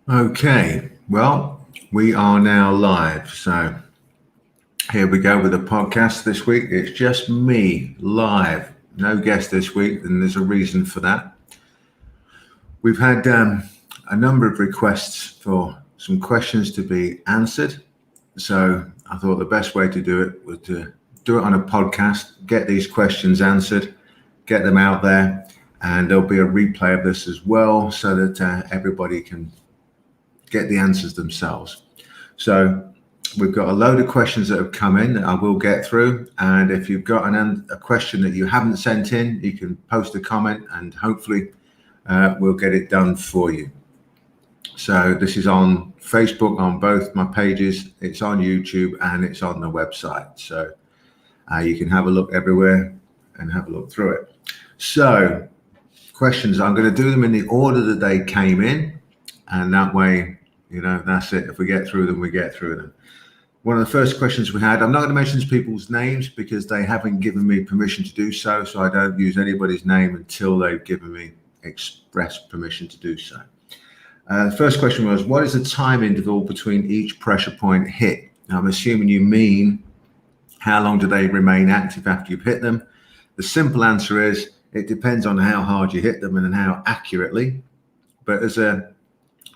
Okay, well, we are now live. So here we go with the podcast this week. It's just me live, no guest this week, and there's a reason for that. We've had a number of requests for some questions to be answered. So I thought the best way to do it was to do it on a podcast, get these questions answered, get them out there, and there'll be a replay of this as well so that everybody can get the answers themselves. So we've got a load of questions that have come in that I will get through. And if you've got a question that you haven't sent in, you can post a comment and hopefully we'll get it done for you. So this is on Facebook, on both my pages. It's on YouTube and it's on the website. So you can have a look everywhere and have a look through it. So questions, I'm going to do them in the order that they came in. And that way, that's it. If we get through them, we get through them. One of the first questions we had, I'm not going to mention people's names because they haven't given me permission to do so. So I don't use anybody's name until they've given me express permission to do so. The first question was, what is the time interval between each pressure point hit? Now, I'm assuming you mean how long do they remain active after you've hit them? The simple answer is it depends on how hard you hit them and how accurately. But as a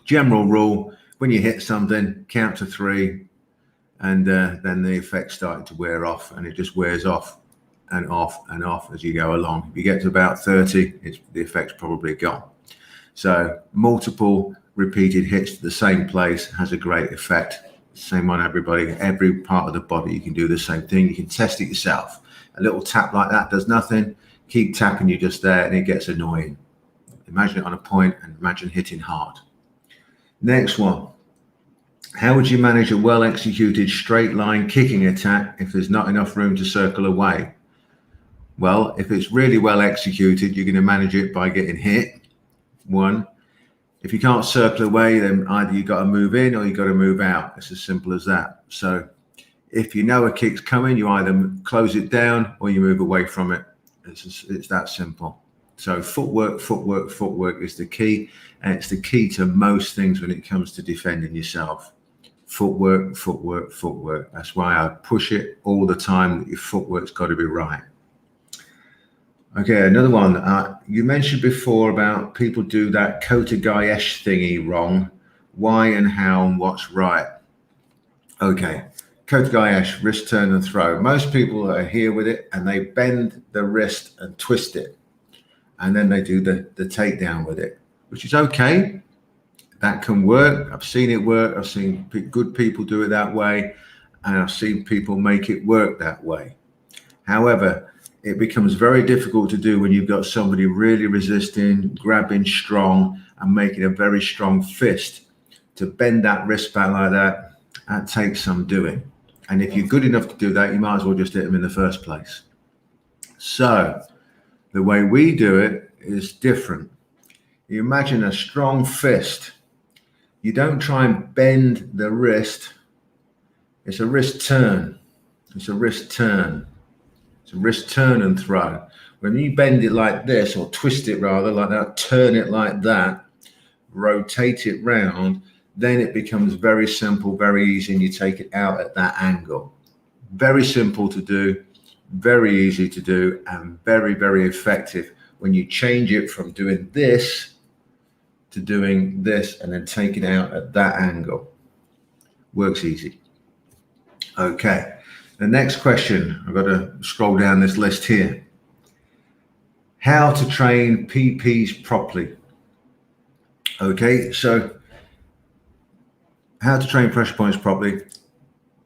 general rule, when you hit something, count to 3, and then the effect's starting to wear off, and it just wears off and off and off as you go along. If you get to about 30, the effect's probably gone. So multiple repeated hits to the same place has a great effect. Same on everybody, every part of the body. You can do the same thing. You can test it yourself. A little tap like that does nothing. Keep tapping, you just there, and it gets annoying. Imagine it on a point and imagine hitting hard. Next one. How would you manage a well-executed straight line kicking attack if there's not enough room to circle away? Well, if it's really well executed, you're going to manage it by getting hit. One. If you can't circle away, then either you've got to move in or you've got to move out. It's as simple as that. So if you know a kick's coming, you either close it down or you move away from it. It's that simple. So footwork is the key, and it's the key to most things when it comes to defending yourself. Footwork. That's why I push it all the time that your footwork's got to be right. Okay, another one. You mentioned before about people do that Kotegai-esh thingy wrong. Why and how and what's right? Okay, Kotegai-esh, wrist turn and throw. Most people are here with it and they bend the wrist and twist it. And then they do the takedown with it, which is okay. That can work. I've seen it work. I've seen good people do it that way. And I've seen people make it work that way. However, it becomes very difficult to do when you've got somebody really resisting, grabbing strong, and making a very strong fist. To bend that wrist back like that, that takes some doing. And if you're good enough to do that, you might as well just hit them in the first place. So the way we do it is different. You imagine a strong fist. You don't try and bend the wrist. It's a wrist turn. It's a wrist turn. It's a wrist turn and throw. When you bend it like this, or twist it rather like that, turn it like that, rotate it round, then it becomes very simple, very easy, and you take it out at that angle. Very simple to do, very easy to do, and very, very effective when you change it from doing this to doing this and then take it out at that angle. Works easy. Okay, the next question, I've got to scroll down this list here. How to train PPs properly. Okay, so how to train pressure points properly.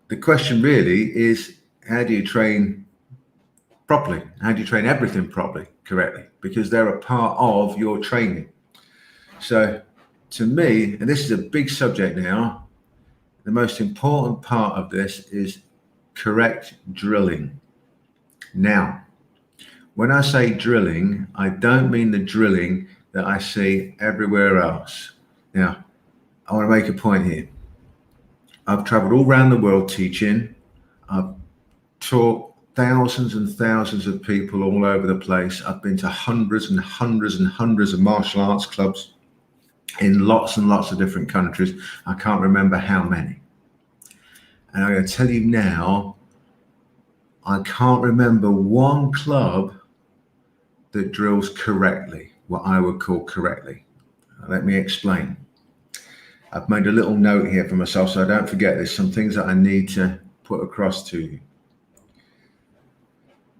The question really is, how do you train properly? How do you train everything properly, correctly? Because they're a part of your training. So to me, and this is a big subject now, the most important part of this is correct drilling. Now, when I say drilling, I don't mean the drilling that I see everywhere else. Now, I want to make a point here. I've traveled all around the world teaching. I've taught thousands and thousands of people all over the place. I've been to hundreds and hundreds and hundreds of martial arts clubs. in lots and lots of different countries. I can't remember how many. And I'm going to tell you now, I can't remember one club that drills correctly, what I would call correctly. Let me explain. I've made a little note here for myself so I don't forget. There's some things that I need to put across to you.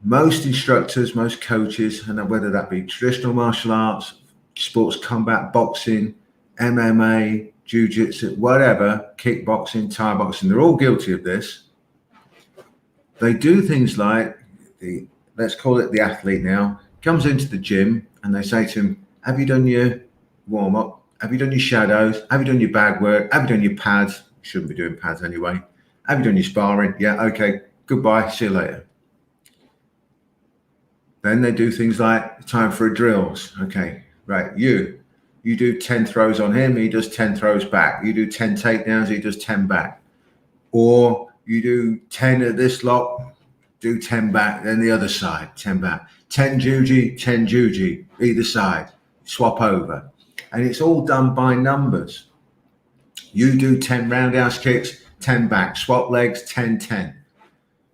Most instructors, most coaches, and whether that be traditional martial arts, sports combat, boxing, MMA, jiu-jitsu, whatever, kickboxing, Thai boxing, they're all guilty of this. They do things like, let's call it the athlete now, comes into the gym and they say to him, have you done your warm-up? Have you done your shadows? Have you done your bag work? Have you done your pads? You shouldn't be doing pads anyway. Have you done your sparring? Yeah, okay, goodbye, see you later. Then they do things like time for drills. Okay, right, you do 10 throws on him, he does 10 throws back. You do 10 takedowns, he does 10 back. Or you do 10 at this lot, do 10 back, then the other side, 10 back. 10 juji, 10 juji, either side, swap over. And it's all done by numbers. You do 10 roundhouse kicks, 10 back, swap legs, 10, 10.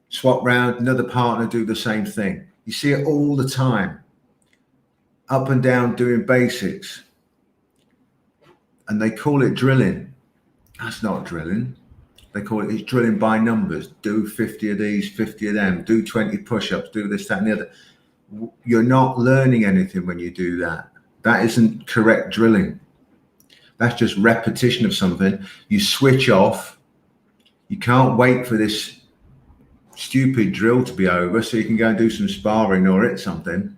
Swap round, another partner do the same thing. You see it all the time. Up and down doing basics. And they call it drilling. That's not drilling. They call it's drilling by numbers. Do 50 of these, 50 of them. Do 20 push-ups, do this, that, and the other. You're not learning anything when you do that. That isn't correct drilling. That's just repetition of something. You switch off. You can't wait for this stupid drill to be over so you can go and do some sparring or hit something,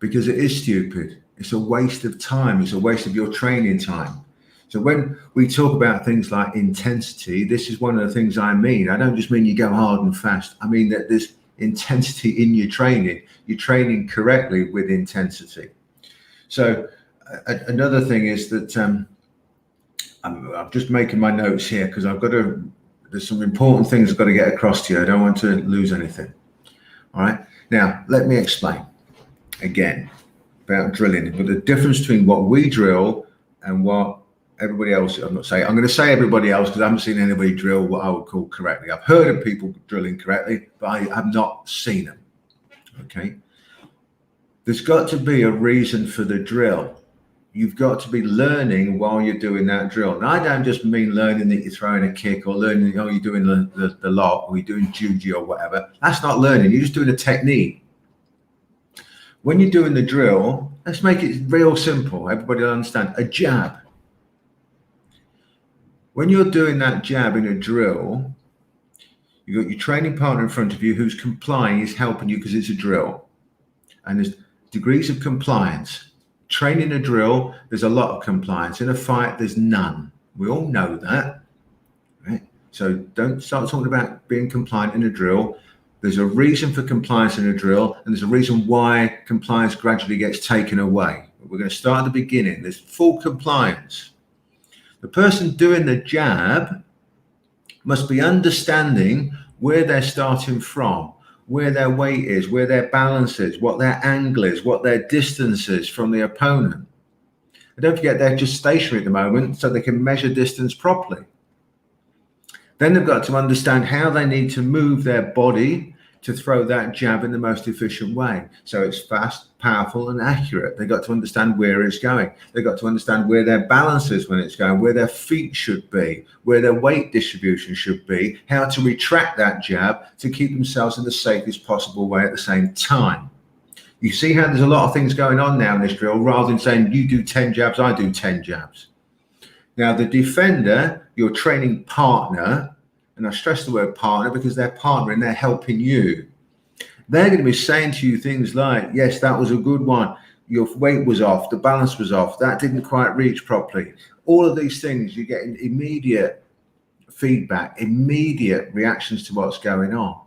because it is stupid. It's a waste of time. It's a waste of your training time. So when we talk about things like intensity, this is one of the things I mean. I don't just mean you go hard and fast. I mean that there's intensity in your training. You're training correctly with intensity. So another thing is that I'm just making my notes here because there's some important things I've got to get across to you. I don't want to lose anything. All right. Now, let me explain again about drilling. But the difference between what we drill and what everybody else, I'm going to say everybody else because I haven't seen anybody drill what I would call correctly. I've heard of people drilling correctly, but I have not seen them. Okay. There's got to be a reason for the drill. You've got to be learning while you're doing that drill. And I don't just mean learning that you're throwing a kick or learning, you're doing the lot or you're doing juji or whatever. That's not learning. You're just doing a technique. When you're doing the drill, let's make it real simple. Everybody will understand. A jab. When you're doing that jab in a drill, you've got your training partner in front of you who's complying, is helping you because it's a drill. And there's degrees of compliance. Training a drill, there's a lot of compliance. In a fight, there's none. We all know that, right? So don't start talking about being compliant in a drill. There's a reason for compliance in a drill, and there's a reason why compliance gradually gets taken away. We're going to start at the beginning. There's full compliance. The person doing the jab must be understanding where they're starting from, where their weight is, where their balance is, what their angle is, what their distance is from the opponent. And don't forget, they're just stationary at the moment, so they can measure distance properly. Then they've got to understand how they need to move their body to throw that jab in the most efficient way. So it's fast, powerful, and accurate. They've got to understand where it's going. They've got to understand where their balance is when it's going, where their feet should be, where their weight distribution should be, how to retract that jab to keep themselves in the safest possible way at the same time. You see how there's a lot of things going on now in this drill, rather than saying you do 10 jabs, I do 10 jabs. Now, the defender, your training partner, and I stress the word partner because they're partnering, they're helping you. They're going to be saying to you things like, yes, that was a good one. Your weight was off. The balance was off. That didn't quite reach properly. All of these things, you're getting immediate feedback, immediate reactions to what's going on.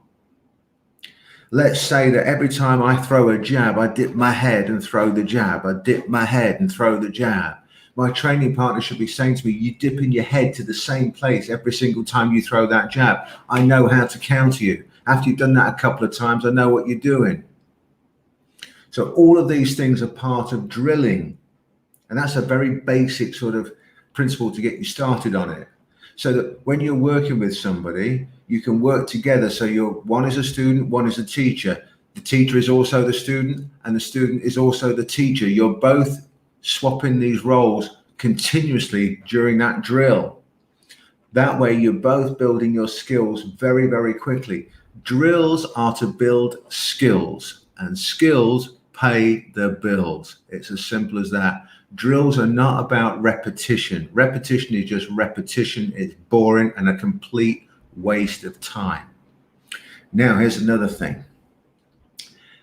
Let's say that every time I throw a jab, I dip my head and throw the jab. I dip my head and throw the jab. My training partner should be saying to me, you dipping your head to the same place every single time you throw that jab. I know how to counter you. After you've done that a couple of times, I know what you're doing. So all of these things are part of drilling. And that's a very basic sort of principle to get you started on it. So that when you're working with somebody, you can work together. So one is a student, one is a teacher. The teacher is also the student, and the student is also the teacher. You're both swapping these roles continuously during that drill. That way, you're both building your skills very, very quickly. Drills are to build skills, and skills pay the bills. It's as simple as that. Drills are not about repetition. Repetition is just repetition. It's boring and a complete waste of time. Now, here's another thing.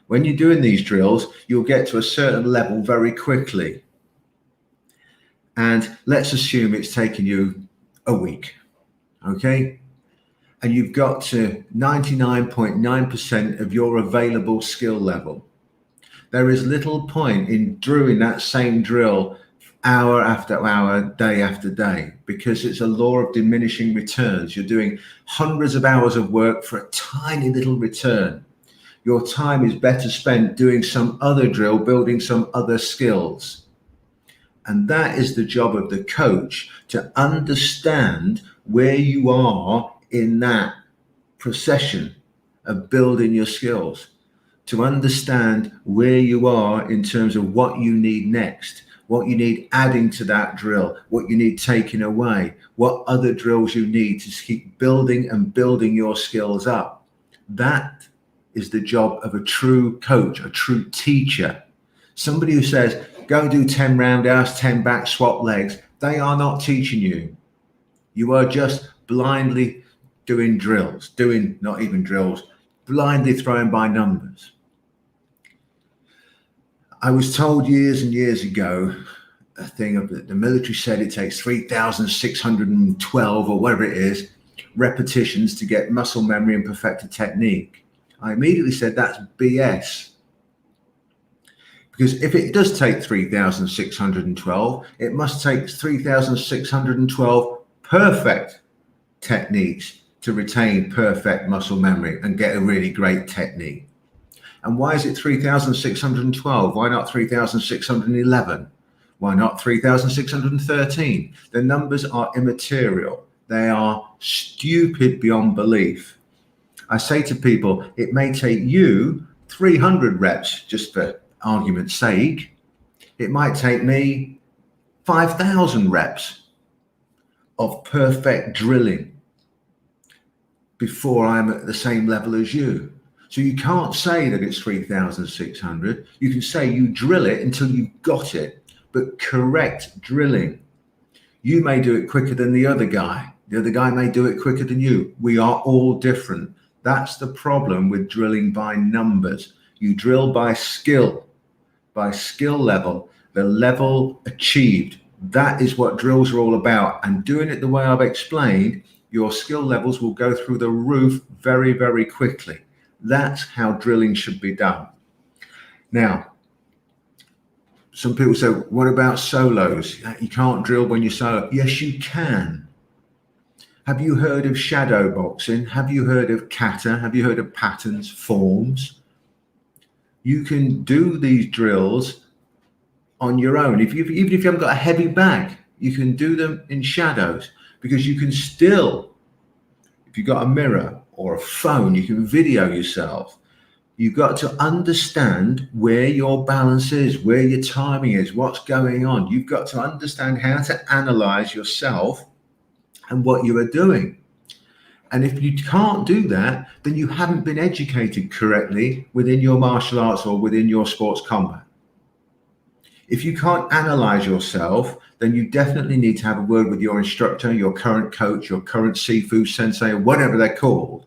When you're doing these drills, you'll get to a certain level very quickly. And let's assume it's taken you a week, okay? And you've got to 99.9% of your available skill level. There is little point in doing that same drill hour after hour, day after day, because it's a law of diminishing returns. You're doing hundreds of hours of work for a tiny little return. Your time is better spent doing some other drill, building some other skills. And that is the job of the coach, to understand where you are in that procession of building your skills, to understand where you are in terms of what you need next, what you need adding to that drill, what you need taking away, what other drills you need to keep building and building your skills up. That is the job of a true coach, a true teacher. Somebody who says, go and do 10 roundhouse, 10 back, swap legs. They are not teaching you. You are just blindly doing drills, not even drills, blindly throwing by numbers. I was told years and years ago, a thing of the military said it takes 3,612 or whatever it is, repetitions to get muscle memory and perfect a technique. I immediately said that's BS. Because if it does take 3,612, it must take 3,612 perfect techniques to retain perfect muscle memory and get a really great technique. And why is it 3,612? Why not 3,611? Why not 3,613? The numbers are immaterial. They are stupid beyond belief. I say to people, it may take you 300 reps, just for argument's sake. It might take me 5,000 reps of perfect drilling before I'm at the same level as you. So you can't say that it's 3,600. You can say you drill it until you've got it, but correct drilling. You may do it quicker than the other guy. The other guy may do it quicker than you. We are all different. That's the problem with drilling by numbers. You drill by skill level, the level achieved. That is what drills are all about. And doing it the way I've explained, your skill levels will go through the roof very, very quickly. That's how drilling should be done. Now, some people say, what about solos? You can't drill when you're solo. Yes, you can. Have you heard of shadow boxing? Have you heard of kata? Have you heard of patterns, forms? You can do these drills on your own. Even if you haven't got a heavy bag, you can do them in shadows, because you can still, if you've got a mirror or a phone, you can video yourself. You've got to understand where your balance is, where your timing is, what's going on. You've got to understand how to analyze yourself and what you are doing. And if you can't do that, then you haven't been educated correctly within your martial arts or within your sports combat. If you can't analyze yourself, then you definitely need to have a word with your instructor, your current coach, your current Sifu sensei, or whatever they're called,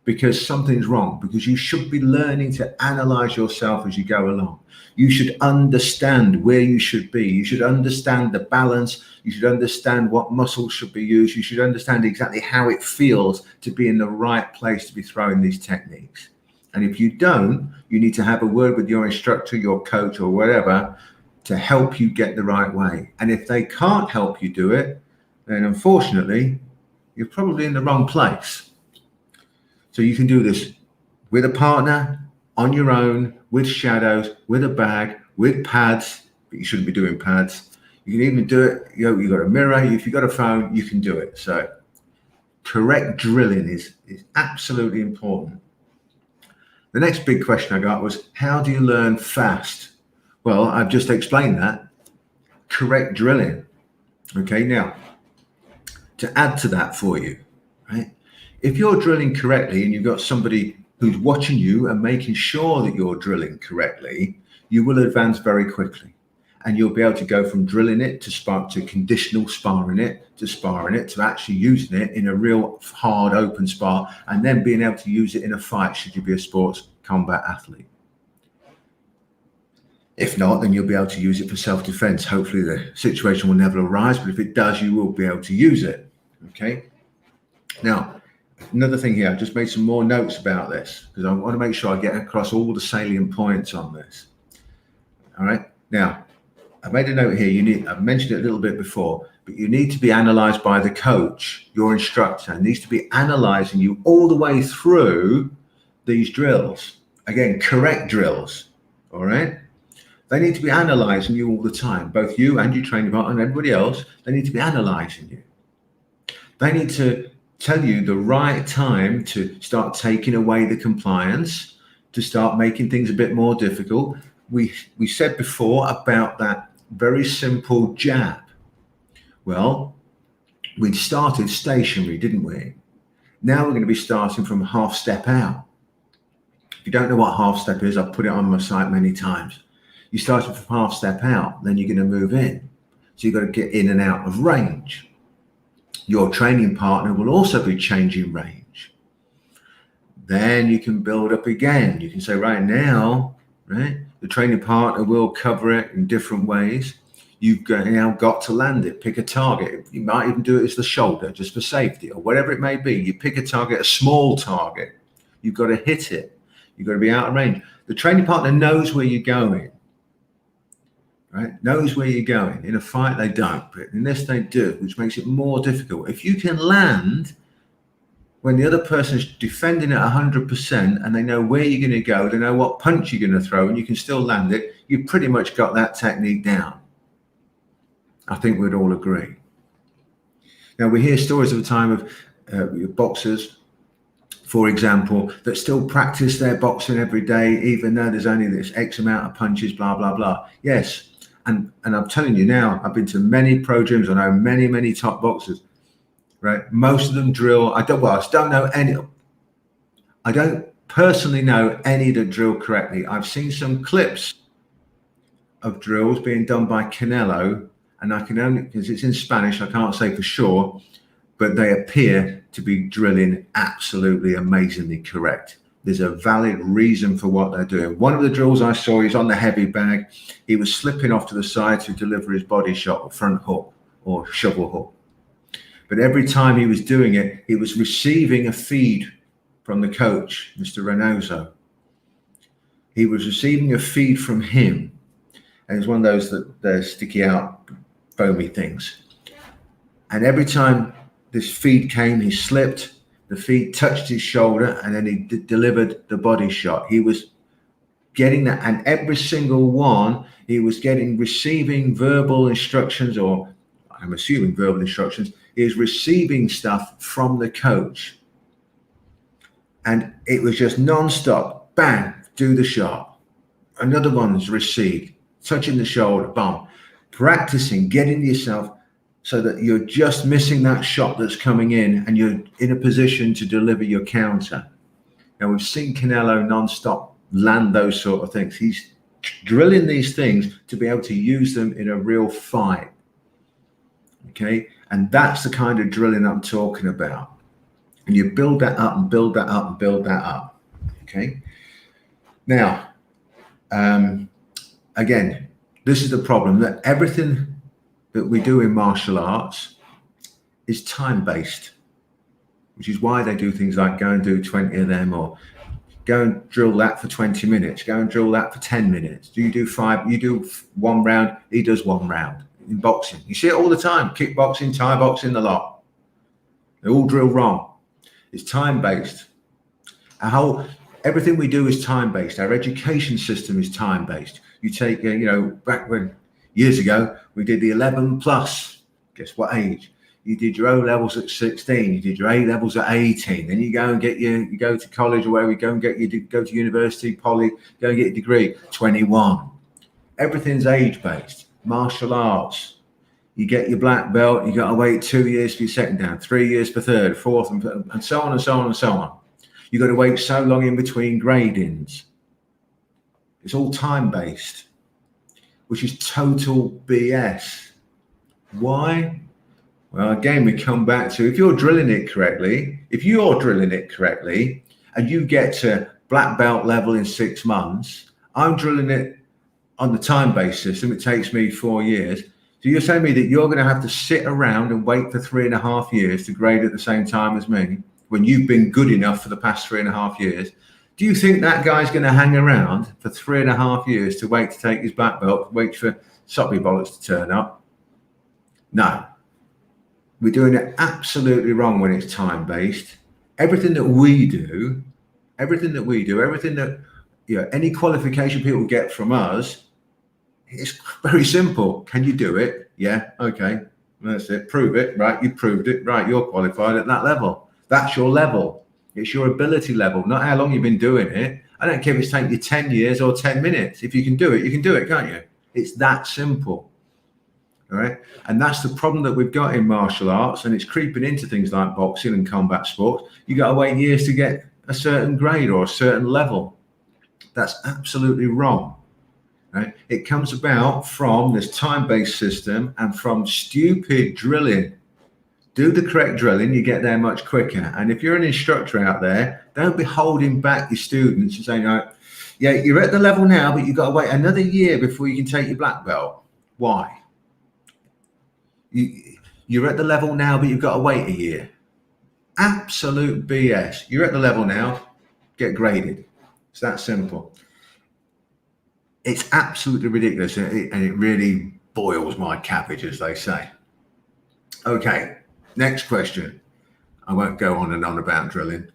because something's wrong. Because you should be learning to analyze yourself as you go along. You should understand where you should be. You should understand the balance. You should understand what muscles should be used. You should understand exactly how it feels to be in the right place to be throwing these techniques. And if you don't, you need to have a word with your instructor, your coach, or whatever, to help you get the right way. And if they can't help you do it, then unfortunately, you're probably in the wrong place. So you can do this with a partner, on your own, with shadows, with a bag, with pads, but you shouldn't be doing pads. You can even do it, you've got a mirror, if you've got a phone, you can do it. So correct drilling is absolutely important. The next big question I got was, how do you learn fast? Well, I've just explained that. Correct drilling. Okay, now, to add to that for you, right? If you're drilling correctly and you've got somebody who's watching you and making sure that you're drilling correctly, you will advance very quickly. And you'll be able to go from drilling it to conditional sparring it, to actually using it in a real hard open spar, and then being able to use it in a fight should you be a sports combat athlete. If not, then you'll be able to use it for self-defense. Hopefully the situation will never arise, but if it does, you will be able to use it. Okay. Now, another thing here, I just made some more notes about this because I want to make sure I get across all the salient points on this. All right. Now, I made a note here. I've mentioned it a little bit before, but you need to be analyzed by the coach. Your instructor needs to be analyzing you all the way through these drills. Again, correct drills. All right. They need to be analyzing you all the time, both you and your training partner and everybody else. They need to be analyzing you. They need to tell you the right time to start taking away the compliance, to start making things a bit more difficult. We said before about that very simple jab. Well, we started stationary, didn't we? Now we're going to be starting from half step out. If you don't know what half step is, I've put it on my site many times. You started from half step out, then you're going to move in. So you've got to get in and out of range. Your training partner will also be changing range. Then you can build up again. You can say, right now, right, the training partner will cover it in different ways. You've now got to land it, pick a target. You might even do it as the shoulder, just for safety or whatever it may be. You pick a target, a small target. You've got to hit it. You've got to be out of range. The training partner knows where you're going. Right? Knows where you're going. In a fight, they don't, but in this, they do, which makes it more difficult. If you can land when the other person is defending at 100% and they know where you're going to go, they know what punch you're going to throw, and you can still land it, you've pretty much got that technique down. I think we'd all agree. Now, we hear stories of the time of boxers, for example, that still practice their boxing every day, even though there's only this X amount of punches, blah, blah, blah. Yes. And I'm telling you now, I've been to many pro gyms. I know many, many top boxers, right? Most of them drill. I don't know any. I don't personally know any that drill correctly. I've seen some clips of drills being done by Canelo, and I can only, because it's in Spanish, I can't say for sure, but they appear to be drilling absolutely amazingly correct. There's a valid reason for what they're doing. One of the drills I saw, he's on the heavy bag. He was slipping off to the side to deliver his body shot or front hook or shovel hook. But every time he was doing it, he was receiving a feed from the coach, Mr. Reynoso. He was receiving a feed from him. And it's one of those that they're sticky out, foamy things. And every time this feed came, he slipped. The feet touched his shoulder, and then he delivered the body shot. He was getting that, and every single one, he was receiving verbal instructions, or I'm assuming verbal instructions. He was receiving stuff from the coach. And it was just non-stop, bang, do the shot. Another one's received, touching the shoulder, bam. Practicing, getting yourself so that you're just missing that shot that's coming in and you're in a position to deliver your counter. Now, we've seen Canelo non-stop land those sort of things. He's drilling these things to be able to use them in a real fight. Okay? And that's the kind of drilling I'm talking about. And you build that up and build that up and build that up. Okay? Now, again, this is the problem, that everything that we do in martial arts is time-based, which is why they do things like go and do 20 of them, or go and drill that for 20 minutes, go and drill that for 10 minutes. Do you do 5? You do 1 round, he does 1 round. In boxing, you see it all the time, kickboxing, Thai boxing, the lot. They all drill wrong. It's time-based. Everything we do is time-based. Our education system is time-based. You take, back when Years ago, we did the 11 plus. Guess what age? You did your O levels at 16. You did your A levels at 18. Then you go and you go to college or wherever you go and go to university, poly, go and get a degree. 21. Everything's age based. Martial arts. You get your black belt. You got to wait 2 years for your second dan, 3 years for third, fourth, and so on and so on and so on. You got to wait so long in between gradings. It's all time based, which is total BS. Why? Well, again, we come back to if you're drilling it correctly, and you get to black belt level in 6 months, I'm drilling it on the time-based system. It takes me 4 years. So you're telling me that you're going to have to sit around and wait for 3.5 years to grade at the same time as me when you've been good enough for the past 3.5 years? Do you think that guy's going to hang around for 3.5 years to wait to take his black belt, wait for soppy bollocks to turn up? No. We're doing it absolutely wrong when it's time-based. Everything that we do, any qualification people get from us, it's very simple. Can you do it? Yeah. Okay. That's it. Prove it. Right. You proved it. Right. You're qualified at that level. That's your level. It's your ability level, not how long you've been doing it. I don't care if it's taken you 10 years or 10 minutes. If you can do it, can't you? It's that simple. All right. And that's the problem that we've got in martial arts, and it's creeping into things like boxing and combat sports. You got to wait years to get a certain grade or a certain level. That's absolutely wrong. Right? It comes about from this time-based system and from stupid drilling. Do the correct drilling, you get there much quicker. And if you're an instructor out there, don't be holding back your students and saying, "No, yeah, you're at the level now, but you've got to wait another year before you can take your black belt." Why? You're at the level now, but you've got to wait a year. Absolute BS. You're at the level now, get graded. It's that simple. It's absolutely ridiculous, and it really boils my cabbage, as they say. Okay, next question. I won't go on and on about drilling.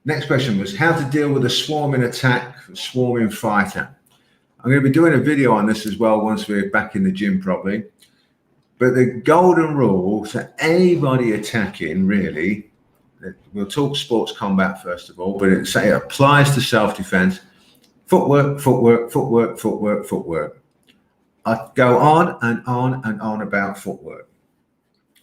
Next question was how to deal with a swarming attack, swarming fighter. I'm going to be doing a video on this as well once we're back in the gym properly. But the golden rule to anybody attacking, really, we'll talk sports combat first of all, but it applies to self-defense. Footwork, footwork, footwork, footwork, footwork. I go on and on and on about footwork.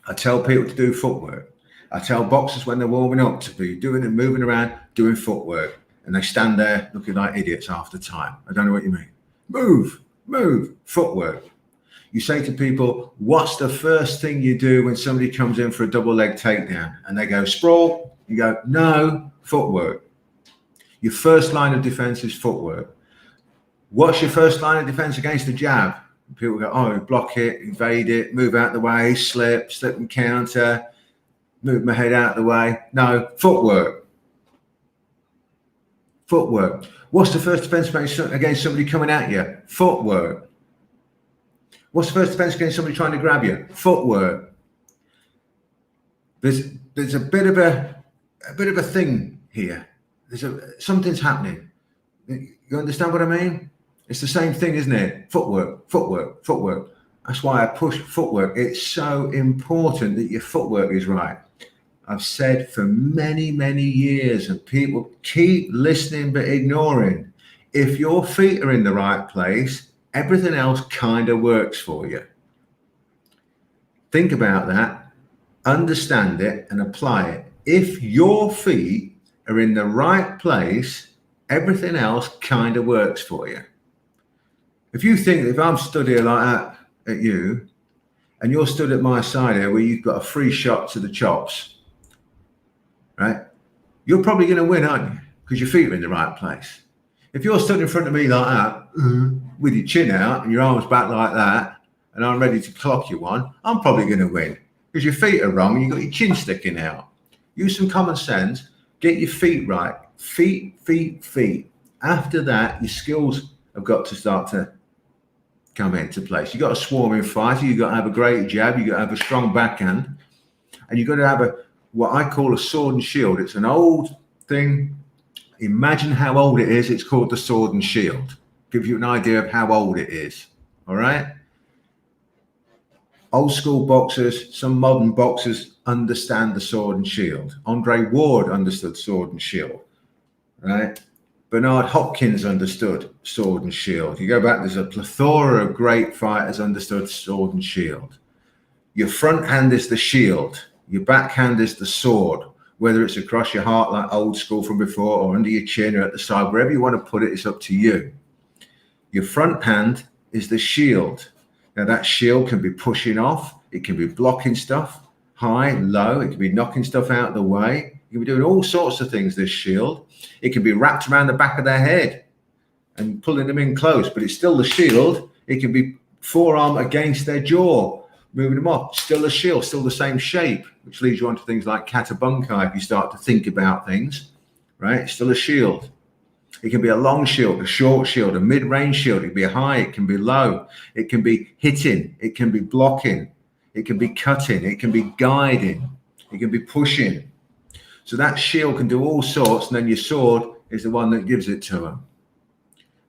I tell people to do footwork. I tell boxers when they're warming up to be doing and moving around, doing footwork. And they stand there looking like idiots half the time. I don't know what you mean. Move, footwork. You say to people, what's the first thing you do when somebody comes in for a double leg takedown? And they go, sprawl. You go, no, footwork. Your first line of defense is footwork. What's your first line of defense against the jab? People go, oh, block it, evade it, move out the way, slip and counter, move my head out the way. No, footwork. Footwork. What's the first defense against somebody coming at you? Footwork. What's the first defense against somebody trying to grab you? Footwork. There's a bit of a thing here. Something's happening. You understand what I mean? It's the same thing, isn't it? Footwork, footwork, footwork. That's why I push footwork. It's so important that your footwork is right. I've said for many, many years, and people keep listening but ignoring. If your feet are in the right place, everything else kind of works for you. Think about that, understand it, and apply it. If your feet are in the right place, everything else kind of works for you. If you think that if I'm stood here like that at you, and you're stood at my side here where you've got a free shot to the chops, right? You're probably going to win, aren't you? Because your feet are in the right place. If you're stood in front of me like that, with your chin out and your arms back like that, and I'm ready to clock you one, I'm probably going to win because your feet are wrong and you've got your chin sticking out. Use some common sense. Get your feet right. Feet. After that, your skills have got to start to come into place. You've got a swarming fighter. You've got to have a great jab. You've got to have a strong backhand. And you've got to have what I call a sword and shield. It's an old thing. Imagine how old it is. It's called the sword and shield. Give you an idea of how old it is. All right? Old school boxers, some modern boxers understand the sword and shield. Andre Ward understood sword and shield, right? Bernard Hopkins understood sword and shield. You go back, there's a plethora of great fighters understood sword and shield. Your front hand is the shield. Your back hand is the sword. Whether it's across your heart like old school from before or under your chin or at the side, wherever you want to put it, it's up to you. Your front hand is the shield. Now that shield can be pushing off. It can be blocking stuff, high, low. It can be knocking stuff out of the way. You can be doing all sorts of things, this shield. It can be wrapped around the back of their head and pulling them in close, but it's still the shield. It can be forearm against their jaw, moving them off. Still a shield, still the same shape, which leads you on to things like catabunkai if you start to think about things, right? It's still a shield. It can be a long shield, a short shield, a mid-range shield. It can be high, it can be low. It can be hitting, it can be blocking, it can be cutting, it can be guiding, it can be pushing. So that shield can do all sorts, and then your sword is the one that gives it to them,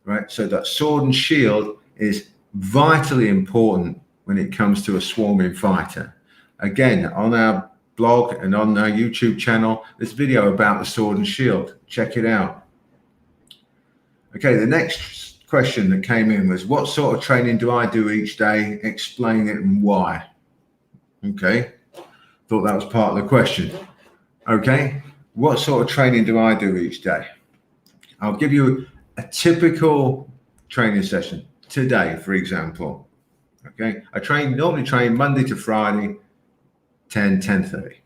right? So that sword and shield is vitally important when it comes to a swarming fighter. Again, on our blog and on our YouTube channel, this video about the sword and shield. Check it out. Okay, the next question that came in was, what sort of training do I do each day? Explain it and why. Okay, thought that was part of the question. Okay, what sort of training do I do each day? I'll give you a typical training session today, for example. Okay, I normally train Monday to Friday, 10:30.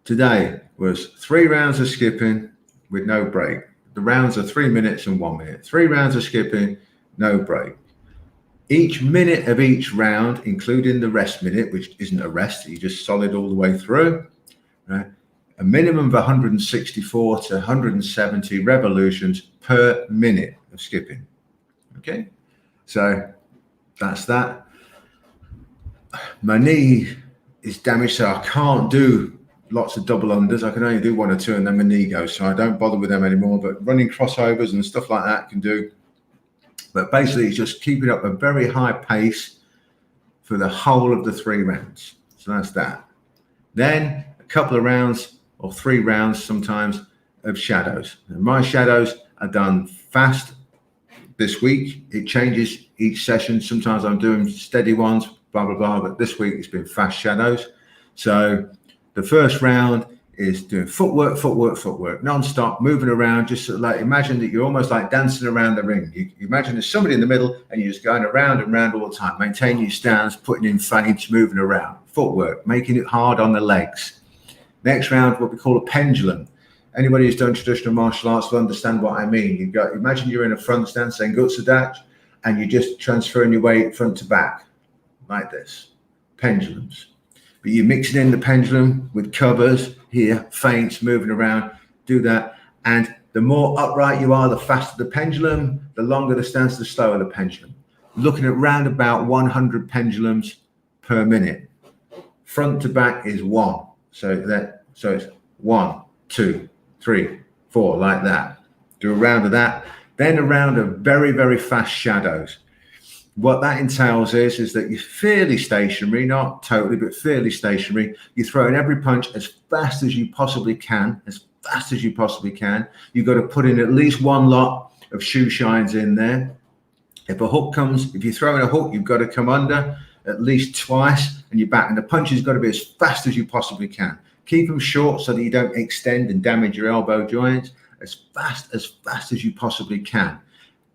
Today was 3 rounds of skipping with no break. The rounds are 3 minutes and 1 minute. 3 rounds of skipping, no break. Each minute of each round, including the rest minute, which isn't a rest, you just solid all the way through, right? A minimum of 164 to 170 revolutions per minute of skipping. Okay, so that's that. My knee is damaged, so I can't do lots of double unders. I can only do 1 or 2 and then my knee goes, so I don't bother with them anymore. But running crossovers and stuff like that can do. But basically, it's just keeping up a very high pace for the whole of the 3 rounds. So that's that. Then a couple of rounds or 3 rounds sometimes of shadows. And my shadows are done fast this week. It changes each session. Sometimes I'm doing steady ones, blah, blah, blah. But this week it's been fast shadows. So the first round is doing footwork, non-stop, moving around, just sort of like imagine that you're almost like dancing around the ring. You imagine there's somebody in the middle and you're just going around and around all the time, maintaining your stance, putting in feints, moving around. Footwork, making it hard on the legs. Next round, what we call a pendulum. Anybody who's done traditional martial arts will understand what I mean. Imagine you're in a front stance saying Gutsudachi, and you're just transferring your weight front to back, like this. Pendulums. But you're mixing in the pendulum with covers here, feints, moving around, do that. And the more upright you are, the faster the pendulum, the longer the stance, the slower the pendulum. Looking at round about 100 pendulums per minute. Front to back is 1. So it's 1, 2, 3, 4, like that. Do a round of that. Then a round of very, very fast shadows. What that entails is that you're fairly stationary, not totally, but fairly stationary. You're throwing every punch as fast as you possibly can, You've got to put in at least 1 lot of shoe shines in there. If a hook comes, if you're throwing a hook, you've got to come under at least twice and you're back. And the punch has got to be as fast as you possibly can. Keep them short so that you don't extend and damage your elbow joints. As fast as you possibly can.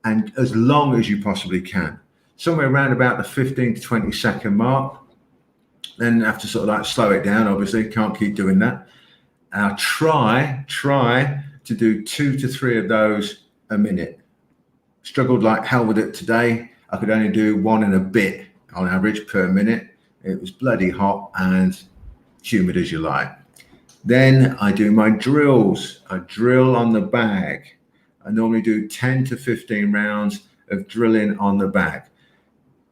And as long as you possibly can. Somewhere around about the 15 to 20 second mark. Then have to sort of like slow it down, obviously. Can't keep doing that. Try to do 2 to 3 of those a minute. Struggled like hell with it today. I could only do 1 and a bit on average per minute. It was bloody hot and humid as you like. Then I do my drills. I drill on the bag. I normally do 10 to 15 rounds of drilling on the bag.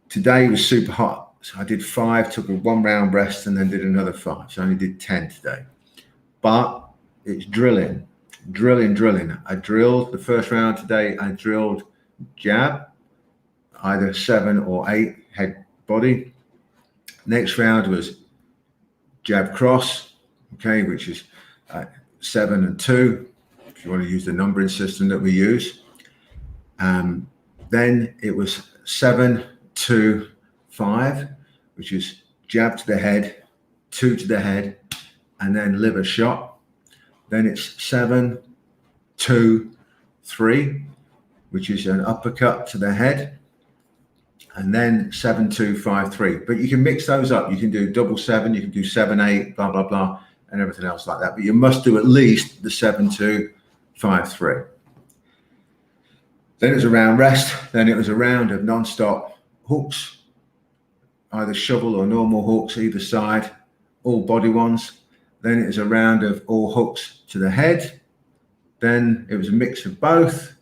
Today was super hot. So I did 5, took a 1 round rest and then did another 5. So I only did 10 today. But it's drilling. I drilled the first round today. I drilled jab, either 7 or 8 head body. Next round was jab cross, okay, which is 7 and 2, if you want to use the numbering system that we use. Then it was 7, 2, 5, which is jab to the head, 2 to the head, and then liver shot. Then it's 7, 2, 3, which is an uppercut to the head, and then 7, 2, 5, 3. But you can mix those up. You can do double 7, you can do 7, 8, blah, blah, blah, and everything else like that. But you must do at least the 7, 2, 5, 3. Then it was a round rest. Then it was a round of non-stop hooks, either shovel or normal hooks either side, all body ones. Then it was a round of all hooks to the head. Then it was a mix of both.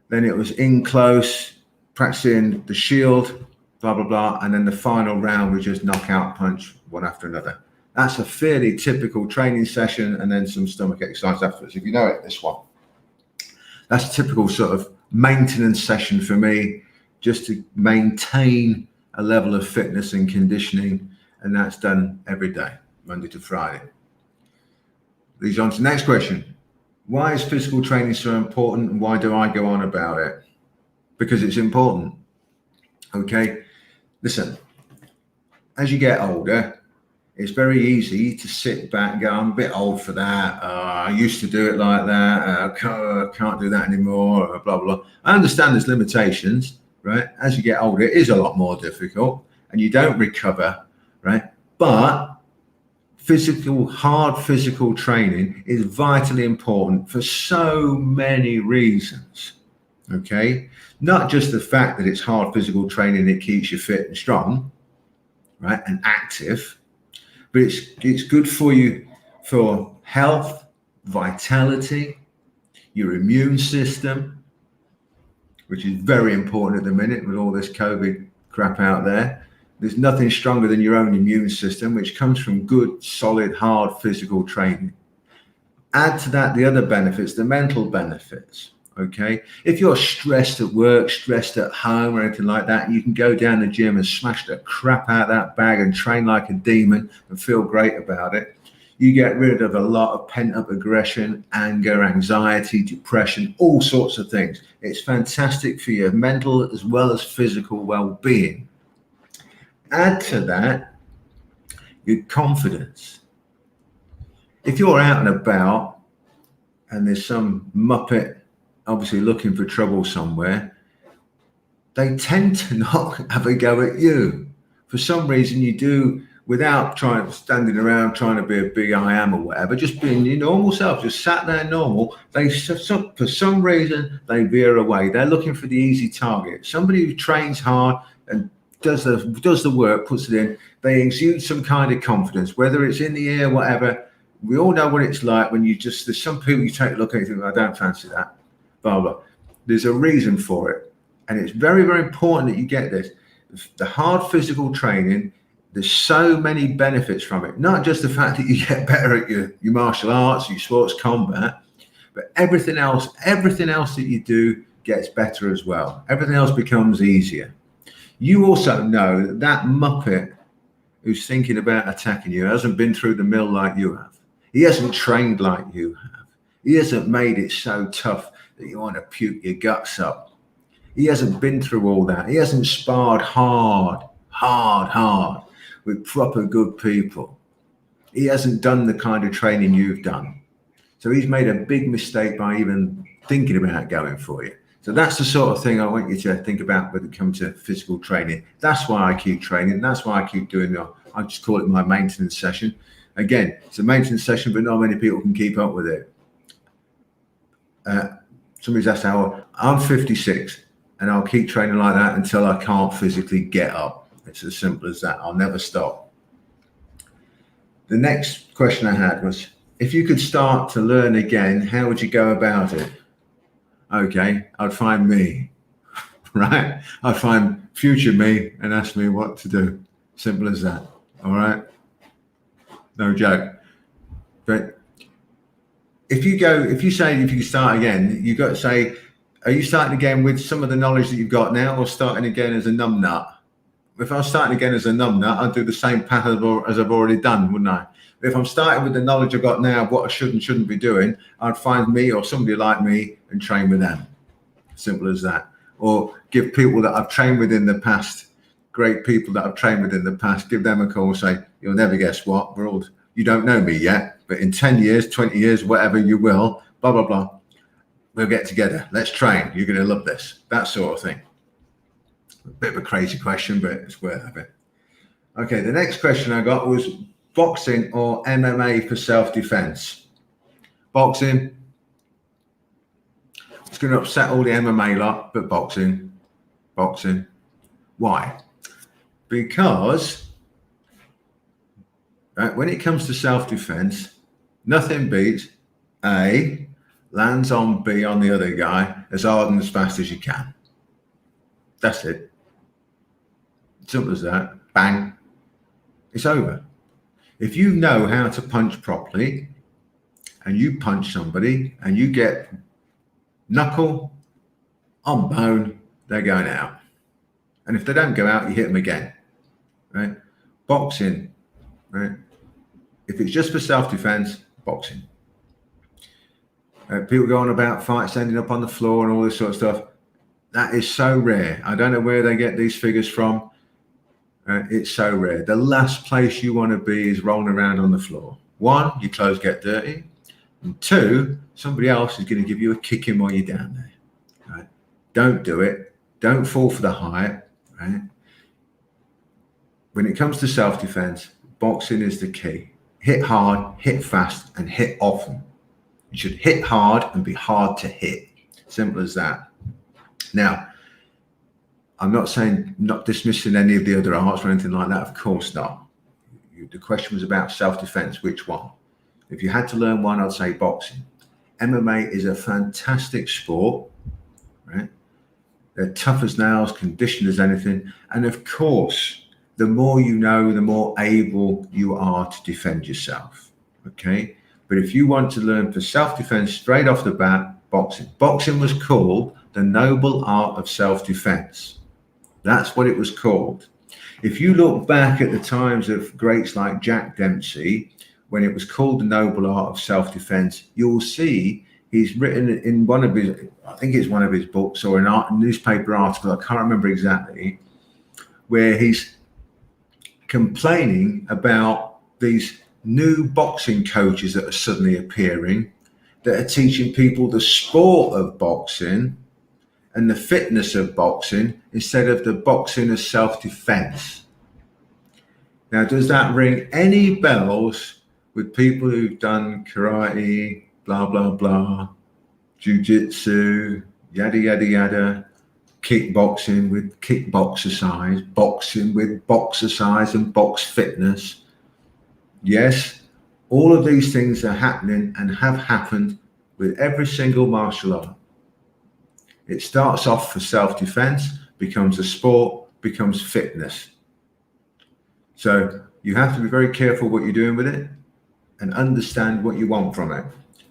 Then it was in close, practicing the shield, blah, blah, blah. And then the final round was just knockout punch one after another. That's a fairly typical training session, and then some stomach exercise afterwards. If you know it, this one. That's a typical sort of maintenance session for me, just to maintain a level of fitness and conditioning. And that's done every day, Monday to Friday. Leads on to the next question. Why is physical training so important, and why do I go on about it? Because it's important. Okay, listen, as you get older, it's very easy to sit back and go, I'm a bit old for that. I used to do it like that. Can't do that anymore, blah, blah, blah. I understand there's limitations, right? As you get older, it is a lot more difficult and you don't recover, right? But hard physical training is vitally important for so many reasons, okay? Not just the fact that it's hard physical training, it keeps you fit and strong, right, and active, but it's good for you for health, vitality, your immune system, which is very important at the minute with all this COVID crap out there. There's nothing stronger than your own immune system, which comes from good, solid, hard physical training. Add to that the other benefits, the mental benefits, okay? If you're stressed at work, stressed at home or anything like that, you can go down the gym and smash the crap out of that bag and train like a demon and feel great about it. You get rid of a lot of pent-up aggression, anger, anxiety, depression, all sorts of things. It's fantastic for your mental as well as physical well-being. Add to that your confidence. If you're out and about and there's some muppet obviously looking for trouble somewhere, they tend to not have a go at you. For some reason you do, without standing around trying to be a big I am or whatever, just being your normal self, just sat there normal, for some reason they veer away. They're looking for the easy target. Somebody who trains hard and does the work, puts it in, they exude some kind of confidence, whether it's in the air, whatever. We all know what it's like when there's some people you take a look at and think, I don't fancy that, blah, blah. There's a reason for it. And it's very, very important that you get this. The hard physical training, there's so many benefits from it. Not just the fact that you get better at your martial arts, your sports combat, but everything else that you do gets better as well. Everything else becomes easier. You also know that muppet who's thinking about attacking you hasn't been through the mill like you have. He hasn't trained like you have. He hasn't made it so tough that you want to puke your guts up. He hasn't been through all that. He hasn't sparred hard with proper good people. He hasn't done the kind of training you've done. So he's made a big mistake by even thinking about going for you. So that's the sort of thing I want you to think about when it comes to physical training. That's why I keep training. That's why I keep doing it. I just call it my maintenance session. Again, it's a maintenance session, but not many people can keep up with it. Somebody's asked how I'm 56 and I'll keep training like that until I can't physically get up. It's as simple as that. I'll never stop. The next question I had was, if you could start to learn again, how would you go about it? Okay, I'd find me, right? I'd find future me and ask me what to do. Simple as that, all right? No joke. But if you start again, you've got to say, are you starting again with some of the knowledge that you've got now or starting again as a numb nut? if I was starting again as a numbnut, I'd do the same pattern as I've already done, wouldn't I? If I'm starting with the knowledge I've got now of what I should and shouldn't be doing, I'd find me or somebody like me and train with them. Simple as that. Or give people that I've trained with in the past, great people that I've trained with in the past, give them a call and say, you'll never guess what, you don't know me yet, but in 10 years, 20 years, whatever you will, blah, blah, blah, we'll get together. Let's train. You're going to love this. That sort of thing. A bit of a crazy question, but it's worth it. Okay, the next question I got was boxing or MMA for self-defense. Boxing, it's going to upset all the MMA lot, but boxing. Why? Because when it comes to self-defense, nothing beats A, lands on B on the other guy as hard and as fast as you can. That's it. Simple as that. Bang. It's over. If you know how to punch properly and you punch somebody and you get knuckle on bone, they're going out. And if they don't go out, you hit them again. Right? Boxing, right? If it's just for self-defense, boxing. People go on about fights ending up on the floor and all this sort of stuff. That is so rare. I don't know where they get these figures from. It's so rare. The last place you want to be is rolling around on the floor. One, your clothes get dirty. And two, somebody else is going to give you a kicking while you're down there. Right? Don't do it. Don't fall for the hype. Right? When it comes to self-defense, boxing is the key. Hit hard, hit fast, and hit often. You should hit hard and be hard to hit. Simple as that. Now, I'm not dismissing any of the other arts or anything like that. Of course not. The question was about self-defense. Which one? If you had to learn one, I'd say boxing. MMA is a fantastic sport, right? They're tough as nails, conditioned as anything. And of course, the more you know, the more able you are to defend yourself, okay? But if you want to learn for self-defense straight off the bat, boxing. Boxing was called the noble art of self-defense. That's what it was called. If you look back at the times of greats like Jack Dempsey, when it was called the noble art of self-defense, you'll see he's written in one of his, I think it's one of his books or a newspaper article, I can't remember exactly, where he's complaining about these new boxing coaches that are suddenly appearing that are teaching people the sport of boxing and the fitness of boxing instead of the boxing as self-defense. Now, does that ring any bells with people who've done karate, blah, blah, blah, jiu-jitsu, yada, yada, yada, kickboxing with kickboxercise, boxing with boxercise and box fitness? Yes, all of these things are happening and have happened with every single martial art. It starts off for self-defense, becomes a sport, becomes fitness. So you have to be very careful what you're doing with it and understand what you want from it.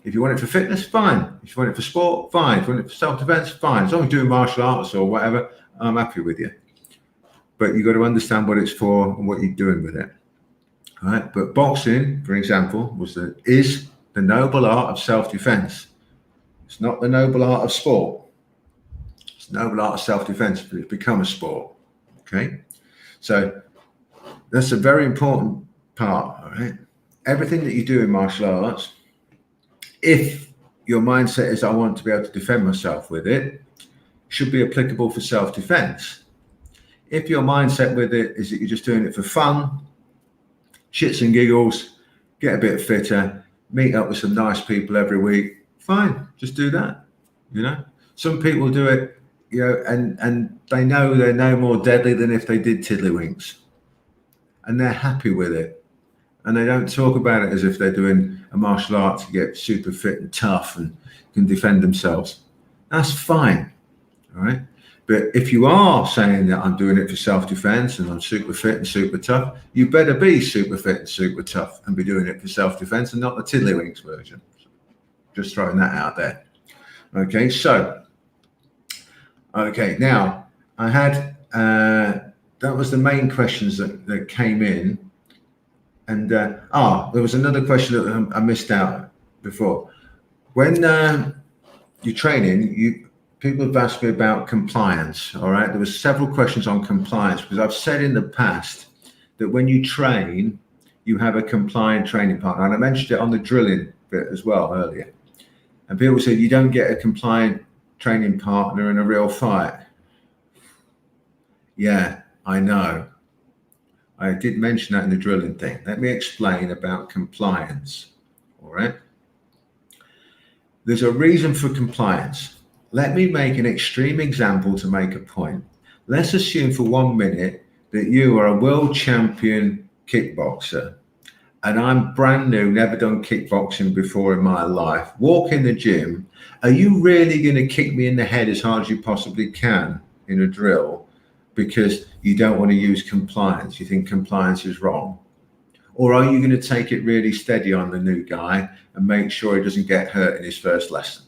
If you want it for fitness, fine. If you want it for sport, fine. If you want it for self-defense, fine. As long as you're doing martial arts or whatever, I'm happy with you. But you've got to understand what it's for and what you're doing with it. All right? But boxing, for example, is the noble art of self-defense. It's not the noble art of sport. It's the noble art of self-defense, but it's become a sport. Okay? So that's a very important part. All right? Everything that you do in martial arts, if your mindset is I want to be able to defend myself with it, should be applicable for self-defense. If your mindset with it is that you're just doing it for fun, shits and giggles, get a bit fitter, meet up with some nice people every week, fine, just do that. You know, some people do it, you know, and they know they're no more deadly than if they did tiddlywinks, and they're happy with it. And they don't talk about it as if they're doing a martial art to get super fit and tough and can defend themselves. That's fine, all right? But if you are saying that I'm doing it for self-defense and I'm super fit and super tough, you better be super fit and super tough and be doing it for self-defense and not the tiddlywinks version. Just throwing that out there. Okay, so, okay, now I had that was the main questions that came in. And there was another question that I missed out before. When you're training, people have asked me about compliance. All right, there were several questions on compliance because I've said in the past that when you train, you have a compliant training partner, and I mentioned it on the drilling bit as well earlier. And people said you don't get a compliant training partner in a real fight. Yeah, I know. I did mention that in the drilling thing. Let me explain about compliance. All right. There's a reason for compliance. Let me make an extreme example to make a point. Let's assume for 1 minute that you are a world champion kickboxer and I'm brand new, never done kickboxing before in my life. Walk in the gym. Are you really going to kick me in the head as hard as you possibly can in a drill because you don't want to use compliance? You think compliance is wrong? Or are you going to take it really steady on the new guy and make sure he doesn't get hurt in his first lesson?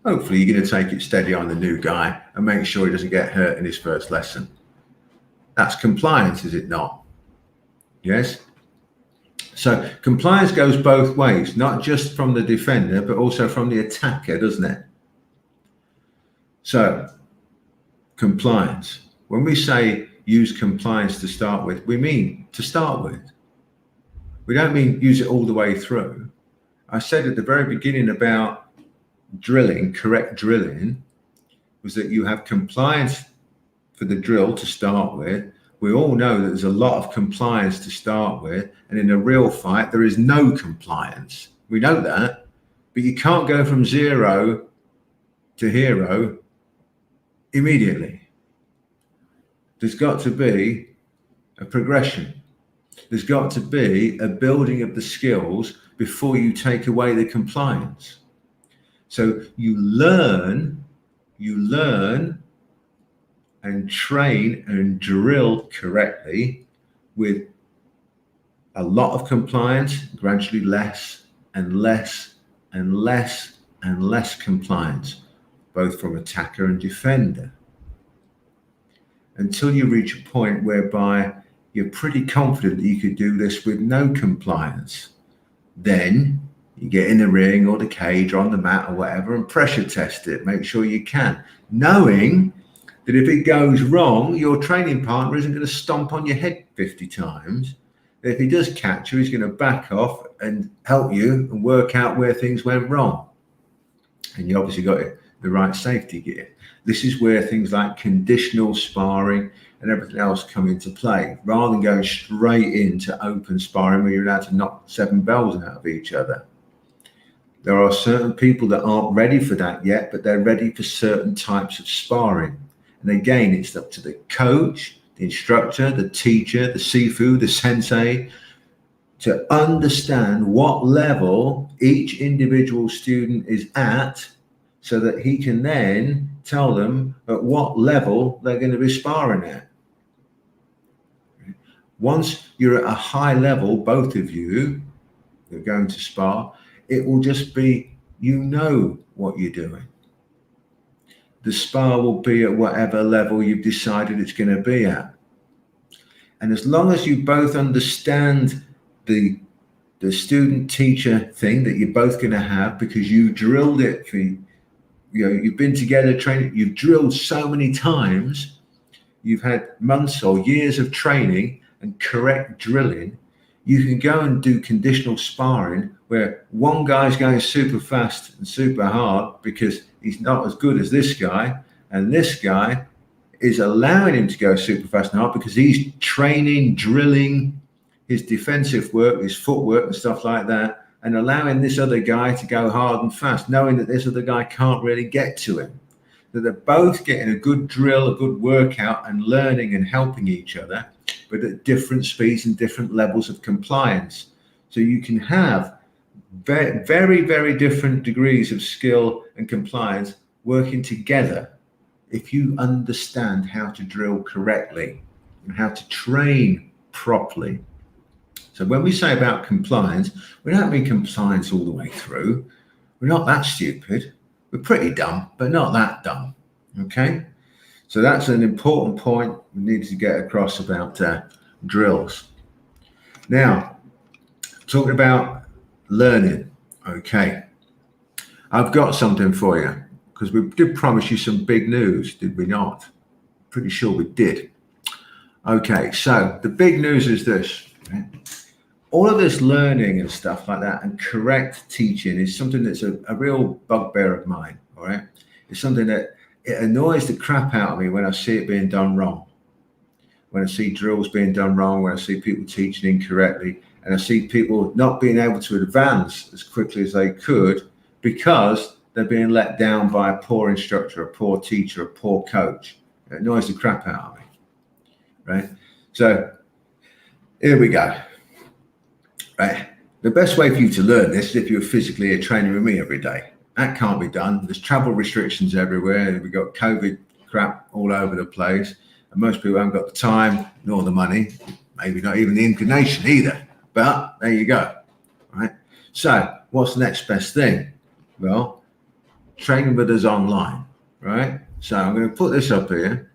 Hopefully you're going to take it steady on the new guy and make sure he doesn't get hurt in his first lesson. That's compliance, is it not? Yes? So compliance goes both ways, not just from the defender, but also from the attacker, doesn't it? So compliance. When we say use compliance to start with, we mean to start with. We don't mean use it all the way through. I said at the very beginning about drilling, correct drilling, was that you have compliance for the drill to start with. We all know that there's a lot of compliance to start with, and in a real fight, there is no compliance. We know that, but you can't go from 0 to hero immediately. There's got to be a progression. There's got to be a building of the skills before you take away the compliance. So you learn and train and drill correctly with a lot of compliance, gradually less and less and less and less compliance, both from attacker and defender, until you reach a point whereby you're pretty confident that you could do this with no compliance. Then you get in the ring or the cage or on the mat or whatever and pressure test it. Make sure you can, knowing that if it goes wrong, your training partner isn't going to stomp on your head 50 times. If he does catch you, he's going to back off and help you and work out where things went wrong. And you obviously got the right safety gear. This is where things like conditional sparring and everything else come into play, rather than going straight into open sparring where you're allowed to knock 7 bells out of each other. There are certain people that aren't ready for that yet, but they're ready for certain types of sparring. And again, it's up to the coach, the instructor, the teacher, the sifu, the sensei, to understand what level each individual student is at, so that he can then tell them at what level they're going to be sparring at. Once you're at a high level, both of you are going to spar, it will just be, you know what you're doing. The spar will be at whatever level you've decided it's going to be at. And as long as you both understand the student-teacher thing that you're both going to have, because you drilled it for, you've been together training, you've drilled so many times, you've had months or years of training and correct drilling, you can go and do conditional sparring where one guy's going super fast and super hard because he's not as good as this guy, and this guy is allowing him to go super fast and hard because he's training, drilling his defensive work, his footwork and stuff like that, and allowing this other guy to go hard and fast, knowing that this other guy can't really get to him. That they're both getting a good drill, a good workout, and learning and helping each other, but at different speeds and different levels of compliance. So you can have very, very, very different degrees of skill and compliance working together if you understand how to drill correctly and how to train properly. So when we say about compliance, we don't mean compliance all the way through. We're not that stupid. We're pretty dumb, but not that dumb. Okay? So that's an important point we need to get across about drills. Now, talking about learning. Okay, I've got something for you because we did promise you some big news, did we not? Pretty sure we did. Okay, so the big news is this. Right? All of this learning and stuff like that and correct teaching is something that's a real bugbear of mine, all right? It's something that it annoys the crap out of me when I see it being done wrong. When I see drills being done wrong, when I see people teaching incorrectly, and I see people not being able to advance as quickly as they could because they're being let down by a poor instructor, a poor teacher, a poor coach. It annoys the crap out of me, right? So here we go. Right. The best way for you to learn this is if you're physically here training with me every day. That can't be done. There's travel restrictions everywhere. We've got COVID crap all over the place. And most people haven't got the time nor the money, maybe not even the inclination either. But there you go. Right. So what's the next best thing? Well, training with us online. Right. So I'm going to put this up here.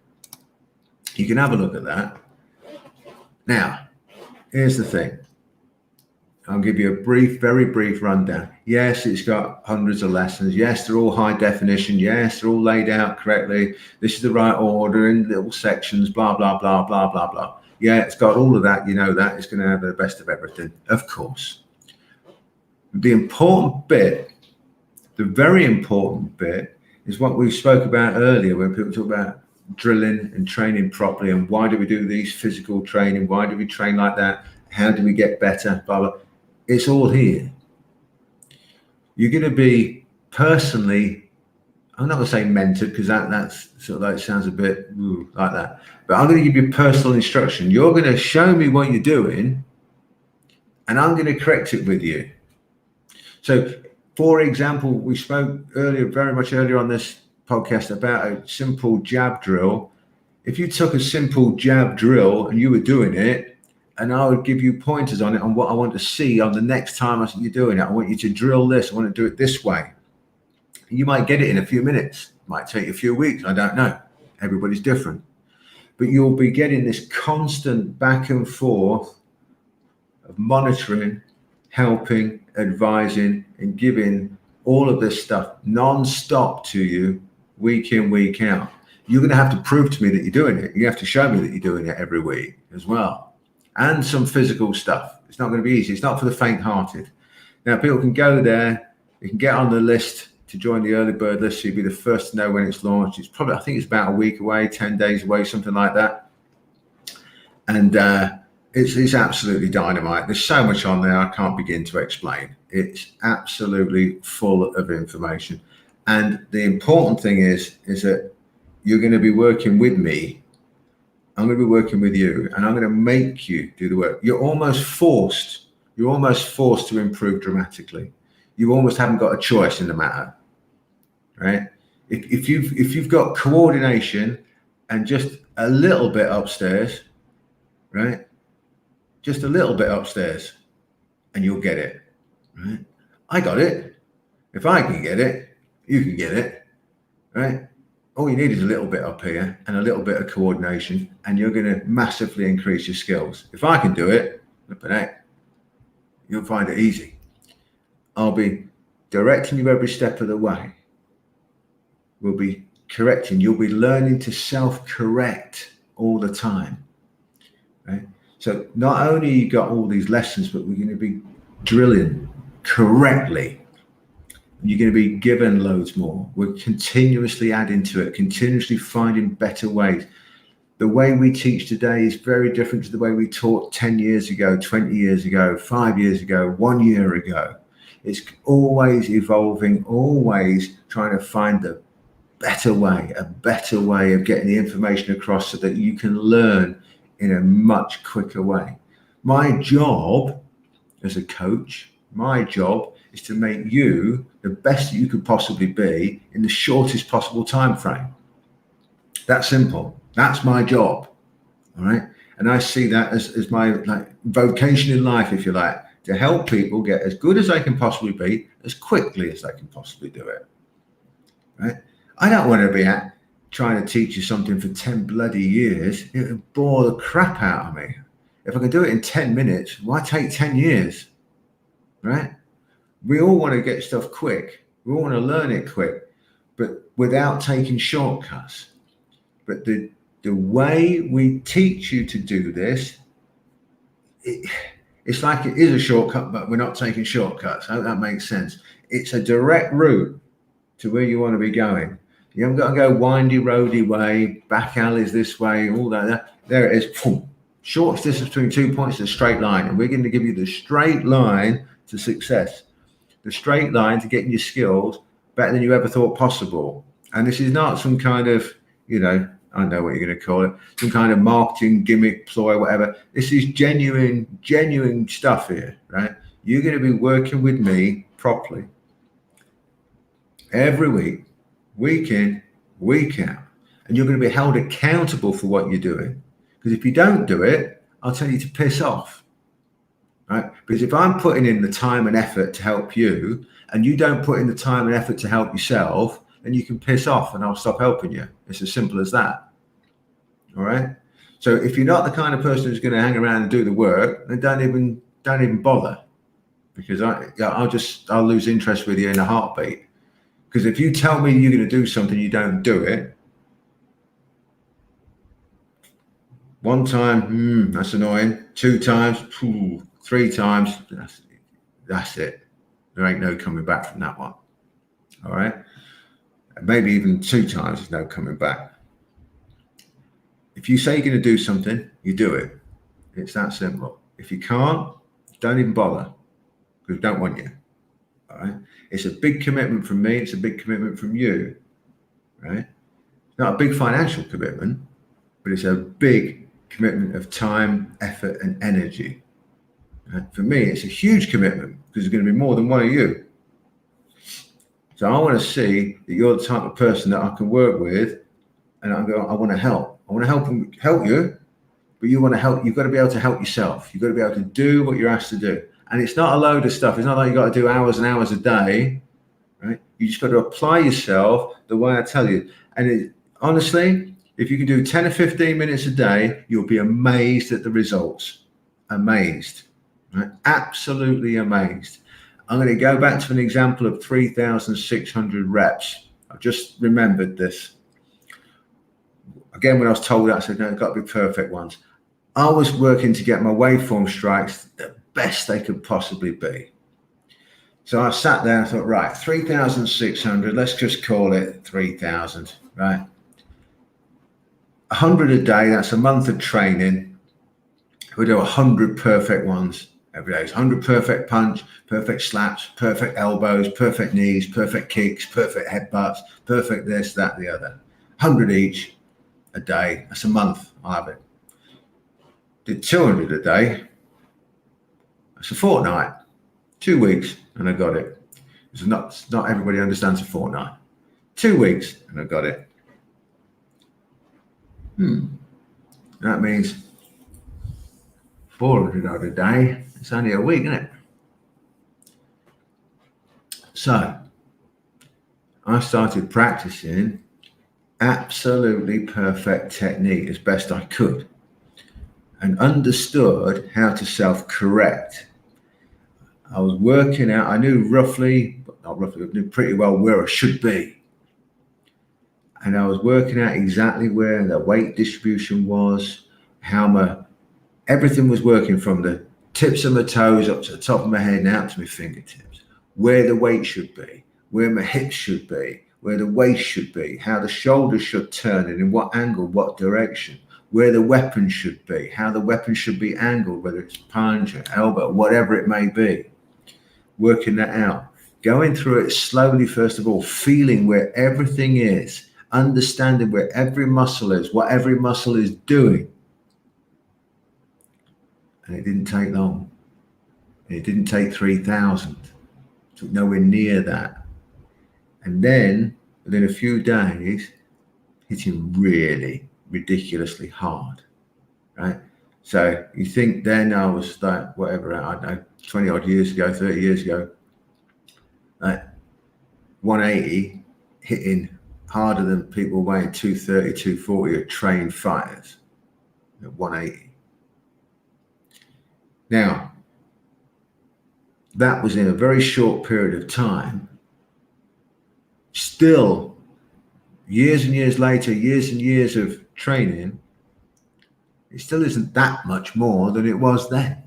You can have a look at that. Now, here's the thing. I'll give you a brief, very brief rundown. Yes, it's got hundreds of lessons. Yes, they're all high definition. Yes, they're all laid out correctly. This is the right order in little sections, blah, blah, blah, blah, blah, blah. Yeah, it's got all of that. You know that. It's going to have the best of everything, of course. The important bit, the very important bit, is what we spoke about earlier when people talk about drilling and training properly and why do we do these physical training? Why do we train like that? How do we get better? Blah, blah. It's all here. You're going to be personally, I'm not going to say mentored because that's sort of like sounds a bit like that. But I'm going to give you personal instruction. You're going to show me what you're doing and I'm going to correct it with you. So, for example, we spoke earlier, very much earlier on this podcast about a simple jab drill. If you took a simple jab drill and you were doing it, and I would give you pointers on it on what I want to see on the next time you're doing it. I want you to drill this. I want to do it this way. You might get it in a few minutes. It might take you a few weeks. I don't know. Everybody's different. But you'll be getting this constant back and forth of monitoring, helping, advising, and giving all of this stuff non-stop to you week in, week out. You're going to have to prove to me that you're doing it. You have to show me that you're doing it every week as well. And some physical stuff. It's not going to be easy. It's not for the faint-hearted. Now, people can go there. You can get on the list to join the early bird list. So you'll be the first to know when it's launched. It's probably, I think it's about a week away, 10 days away, something like that. And it's absolutely dynamite. There's so much on there I can't begin to explain. It's absolutely full of information. And the important thing is that you're going to be working with me. I'm going to be working with you and I'm going to make you do the work. You're almost forced to improve dramatically. You almost haven't got a choice in the matter, right? If you've got coordination and just a little bit upstairs, right? Just a little bit upstairs and you'll get it, right? I got it. If I can get it, you can get it, right? All you need is a little bit up here and a little bit of coordination, and you're going to massively increase your skills. If I can do it, look at that, you'll find it easy. I'll be directing you every step of the way. We'll be correcting. You'll be learning to self-correct all the time, right? So not only you got all these lessons, but we're going to be drilling correctly. You're going to be given loads more. We're continuously adding to it, continuously finding better ways. The way we teach today is very different to the way we taught 10 years ago, 20 years ago, 5 years ago, 1 year ago. It's always evolving, always trying to find a better way of getting the information across so that you can learn in a much quicker way. My job as a coach, my job is to make you the best that you could possibly be in the shortest possible time frame. That's simple. That's my job. All right. And I see that as my vocation in life, if you like, to help people get as good as they can possibly be as quickly as they can possibly do it. Right. I don't want to be trying to teach you something for 10 bloody years, it would bore the crap out of me. If I could do it in 10 minutes, why take 10 years? Right? We all want to get stuff quick. We all want to learn it quick, but without taking shortcuts. But the way we teach you to do this, it's like it is a shortcut, but we're not taking shortcuts. I hope that makes sense. It's a direct route to where you want to be going. You haven't got to go windy, roady way, back alleys this way, all that. There it is. Boom. Shortest distance between 2 points is a straight line. And we're going to give you the straight line to success. The straight line to getting your skills better than you ever thought possible. And this is not some kind of, I know what you're going to call it, some kind of marketing gimmick, ploy, whatever. This is genuine stuff here, right? You're going to be working with me properly every week in, week out. And you're going to be held accountable for what you're doing. Because if you don't do it, I'll tell you to piss off, right? Because if I'm putting in the time and effort to help you, and you don't put in the time and effort to help yourself, then you can piss off and I'll stop helping you. It's as simple as that. All right. So if you're not the kind of person who's going to hang around and do the work, then don't even bother, because I'll lose interest with you in a heartbeat. Because if you tell me you're going to do something, you don't do it. One time, that's annoying. 2 times, 3 times, that's it. There ain't no coming back from that one. All right. Maybe even 2 times, there's no coming back. If you say you're going to do something, you do it. It's that simple. If you can't, don't even bother, because I don't want you. All right. It's a big commitment from me. It's a big commitment from you. Right. It's not a big financial commitment, but it's a big commitment of time, effort, and energy. Right? For me, it's a huge commitment because there's going to be more than one of you. So I want to see that you're the type of person that I can work with, and I want to help. I want to help you, but you want to help. You've got to be able to help yourself. You've got to be able to do what you're asked to do. And it's not a load of stuff. It's not like you've got to do hours and hours a day, right? You just got to apply yourself the way I tell you. And honestly, if you can do 10 or 15 minutes a day, you'll be amazed at the results. Amazed, right? Absolutely amazed. I'm going to go back to an example of 3,600 reps. I've just remembered this. Again, when I was told that, I said, no, it's got to be perfect ones. I was working to get my waveform strikes the best they could possibly be. So I sat there and I thought, right, 3,600, let's just call it 3,000, right? 100 a day, that's a month of training. We do 100 perfect ones every day. It's 100 perfect punch, perfect slaps, perfect elbows, perfect knees, perfect kicks, perfect headbutts, perfect this, that, the other. 100 each a day. That's a month. I'll have it. Did 200 a day. That's a fortnight. 2 weeks, and I got it. It's not everybody understands a fortnight. 2 weeks, and I got it. That means 400 odd a day. It's only a week, isn't it? So I started practicing absolutely perfect technique as best I could, and understood how to self-correct. I was working out, I knew roughly, but not roughly, I knew pretty well where I should be. And I was working out exactly where the weight distribution was, how everything was working from the tips of my toes up to the top of my head and out to my fingertips, where the weight should be, where my hips should be, where the waist should be, how the shoulders should turn and in what angle, what direction, where the weapon should be, how the weapon should be angled, whether it's punch or elbow, whatever it may be. Working that out, going through it slowly, first of all, feeling where everything is, understanding where every muscle is, what every muscle is doing. And it didn't take long. It didn't take 3,000. It took nowhere near that. And then within a few days, hitting really ridiculously hard, right? So you think then I was like, whatever, I don't know, 20 odd years ago, 30 years ago, like 180, hitting harder than people weighing 230, 240 are trained fighters at 180. Now, that was in a very short period of time. Still, years and years later, years and years of training, it still isn't that much more than it was then,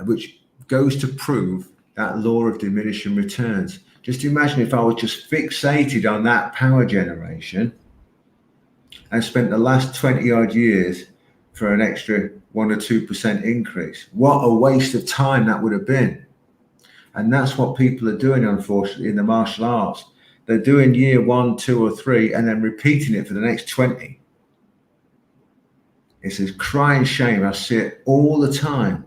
which goes to prove that law of diminishing returns. Just imagine if I was just fixated on that power generation and spent the last 20 odd years for an extra 1 or 2% increase. What a waste of time that would have been. And that's what people are doing, unfortunately, in the martial arts. They're doing year 1, 2, or 3 and then repeating it for the next 20. It's a crying shame. I see it all the time.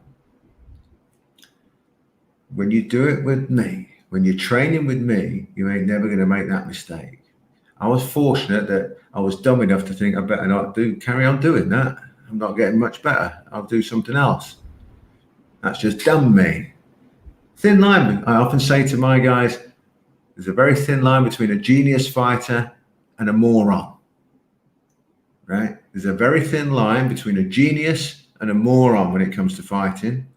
When you do it with me, when you're training with me, you ain't never going to make that mistake. I was fortunate that I was dumb enough to think I better not carry on doing that. I'm not getting much better. I'll do something else. That's just dumb me. Thin line. I often say to my guys, there's a very thin line between a genius fighter and a moron. Right? There's a very thin line between a genius and a moron when it comes to fighting.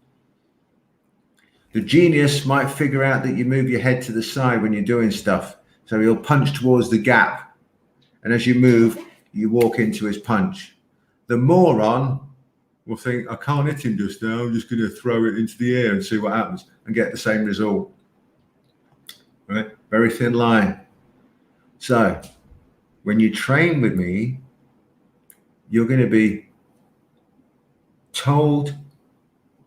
The genius might figure out that you move your head to the side when you're doing stuff. So he'll punch towards the gap. And as you move, you walk into his punch. The moron will think, I can't hit him just now. I'm just going to throw it into the air and see what happens and get the same result. Right? Very thin line. So when you train with me, you're going to be told,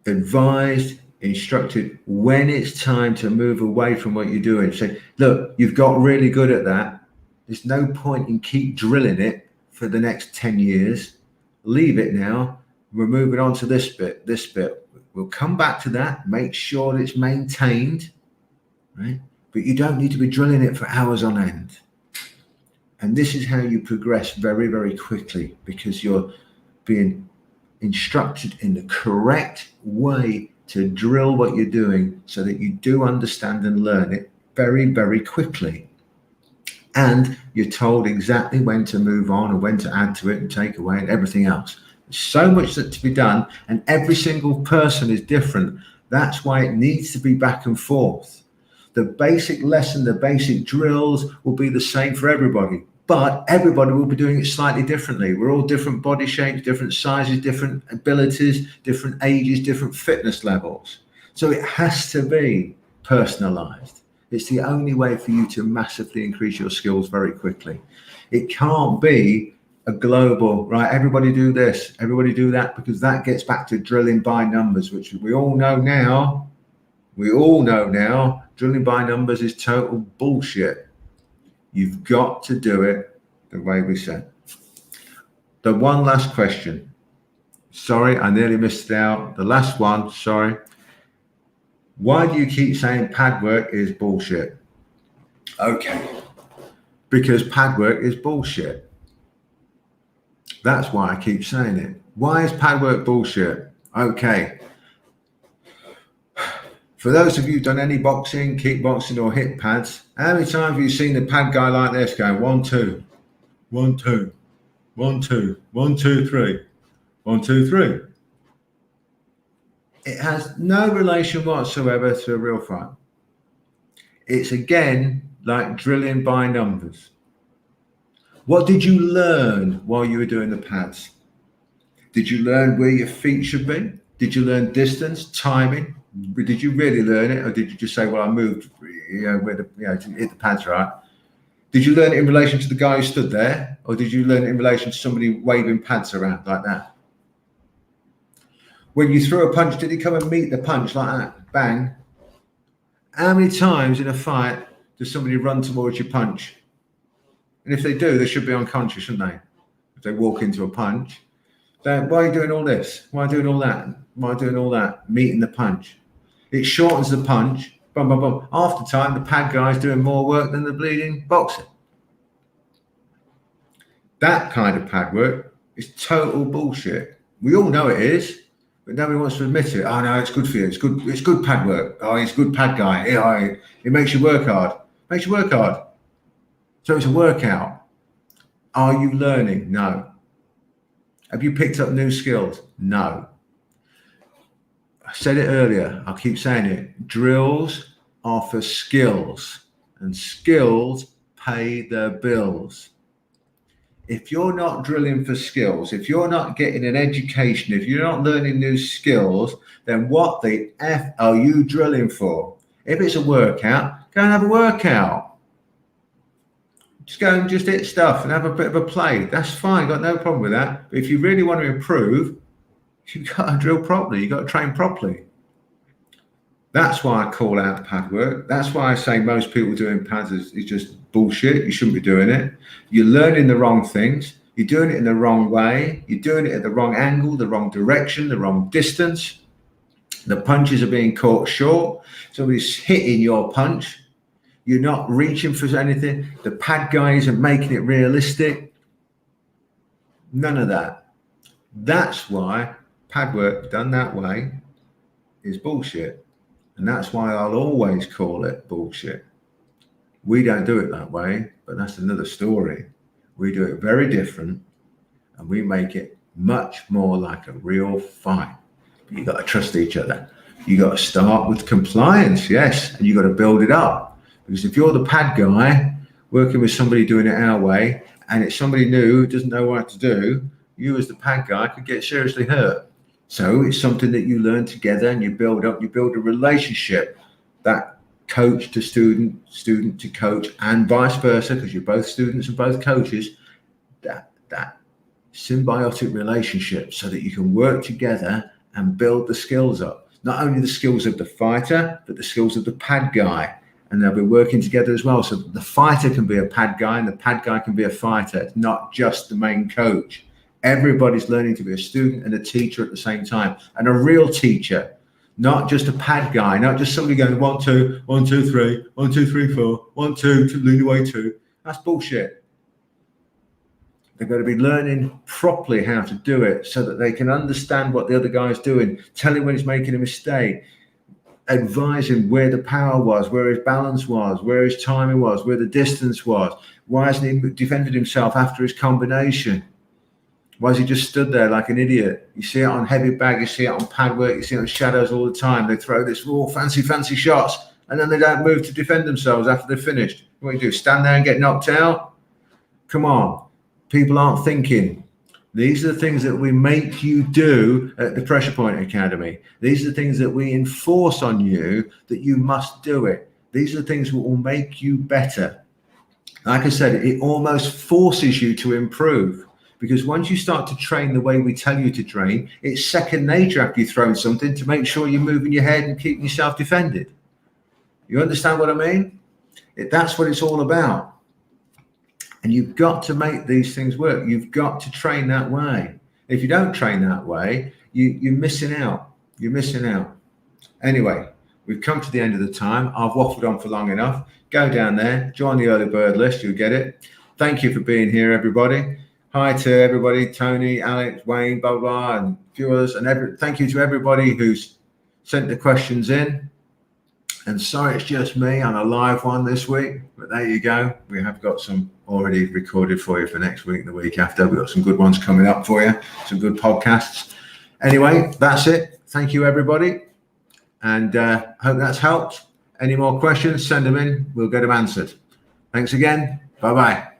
advised, instructed when it's time to move away from what you're doing. Say, look, you've got really good at that. There's no point in keep drilling it for the next 10 years. Leave it now. We're moving on to this bit. We'll come back to that. Make sure it's maintained, right? But you don't need to be drilling it for hours on end. And this is how you progress very, very quickly, because you're being instructed in the correct way to drill what you're doing so that you do understand and learn it very, very quickly. And you're told exactly when to move on and when to add to it and take away and everything else. There's so much that to be done, and every single person is different. That's why it needs to be back and forth. The basic lesson, the basic drills will be the same for everybody, but everybody will be doing it slightly differently. We're all different body shapes, different sizes, different abilities, different ages, different fitness levels. So it has to be personalized. It's the only way for you to massively increase your skills very quickly. It can't be a global, right? Everybody do this, everybody do that, because that gets back to drilling by numbers, which we all know now. Drilling by numbers is total bullshit. You've got to do it the way we said. The one last question. Sorry, I nearly missed out. The last one, sorry. Why do you keep saying pad work is bullshit? Okay. Because pad work is bullshit. That's why I keep saying it. Why is pad work bullshit? Okay. For those of you who've done any boxing, kickboxing, or hit pads, how many times have you seen the pad guy like this going 1, 2, 1, 2, 1, 2, 1, 2, 3, 1, 2, 3? It has no relation whatsoever to a real fight. It's again like drilling by numbers. What did you learn while you were doing the pads? Did you learn where your feet should be? Did you learn distance, timing? Did you really learn it, or did you just say, well, I moved, to hit the pads right? Did you learn it in relation to the guy who stood there, or did you learn it in relation to somebody waving pads around like that? When you threw a punch, did he come and meet the punch like that? Bang. How many times in a fight does somebody run towards your punch? And if they do, they should be unconscious, shouldn't they? If they walk into a punch. Then why are you doing all this? Why are you doing all that? Why are you doing all that? Meeting the punch. It shortens the punch. Boom, boom, boom. Half the time, the pad guy's doing more work than the bleeding boxer. That kind of pad work is total bullshit. We all know it is. But nobody wants to admit it. Oh no, it's good for you. It's good pad work. Oh, he's a good pad guy. It makes you work hard. Makes you work hard. So it's a workout. Are you learning? No. Have you picked up new skills? No. I said it earlier. I'll keep saying it. Drills are for skills, and skills pay their bills. If you're not drilling for skills, if you're not getting an education, if you're not learning new skills, then what the F are you drilling for? If it's a workout, go and have a workout. Just go and just hit stuff and have a bit of a play. That's fine. Got no problem with that. But if you really want to improve, you've got to drill properly. You've got to train properly. That's why I call out pad work. That's why I say most people doing pads is just bullshit. You shouldn't be doing it. You're learning the wrong things. You're doing it in the wrong way. You're doing it at the wrong angle, the wrong direction, the wrong distance. The punches are being caught short. Somebody's hitting your punch. You're not reaching for anything. The pad guy isn't making it realistic. None of that. That's why pad work done that way is bullshit. And that's why I'll always call it bullshit. We don't do it that way, but that's another story. We do it very different, and we make it much more like a real fight. But you got to trust each other. You got to start with compliance, yes, and you got to build it up. Because if you're the pad guy working with somebody doing it our way, and it's somebody new who doesn't know what to do, you as the pad guy could get seriously hurt. So it's something that you learn together and you build up, you build a relationship, that coach to student, student to coach, and vice versa, because you're both students and both coaches, that symbiotic relationship so that you can work together and build the skills up. Not only the skills of the fighter, but the skills of the pad guy. And they'll be working together as well. So the fighter can be a pad guy and the pad guy can be a fighter. It's not just the main coach. Everybody's learning to be a student and a teacher at the same time, and a real teacher, not just a pad guy, not just somebody going 1, 2, 1, 2, 3, 1, 2, 3, 4, 1, 2, lean away 2. That's bullshit. They've got to be learning properly how to do it so that they can understand what the other guy's doing, tell him when he's making a mistake, advise him where the power was, where his balance was, where his timing was, where the distance was. Why hasn't he defended himself after his combination? Why has he just stood there like an idiot? You see it on heavy bag, you see it on pad work, you see it on shadows all the time. They throw this fancy shots, and then they don't move to defend themselves after they're finished. What do you do? Stand there and get knocked out? Come on. People aren't thinking. These are the things that we make you do at the Pressure Point Academy. These are the things that we enforce on you that you must do it. These are the things that will make you better. Like I said, it almost forces you to improve. Because once you start to train the way we tell you to train, it's second nature after you've thrown something to make sure you're moving your head and keeping yourself defended. You understand what I mean? That's what it's all about. And you've got to make these things work. You've got to train that way. If you don't train that way, you're missing out. You're missing out. Anyway, we've come to the end of the time. I've waffled on for long enough. Go down there, join the early bird list. You'll get it. Thank you for being here, everybody. Hi to everybody, Tony, Alex, Wayne, blah, blah, blah, and viewers, and thank you to everybody who's sent the questions in. And sorry, it's just me on a live one this week, but there you go. We have got some already recorded for you for next week and the week after. We've got some good ones coming up for you, some good podcasts. Anyway, that's it. Thank you, everybody. And hope that's helped. Any more questions, send them in. We'll get them answered. Thanks again. Bye-bye.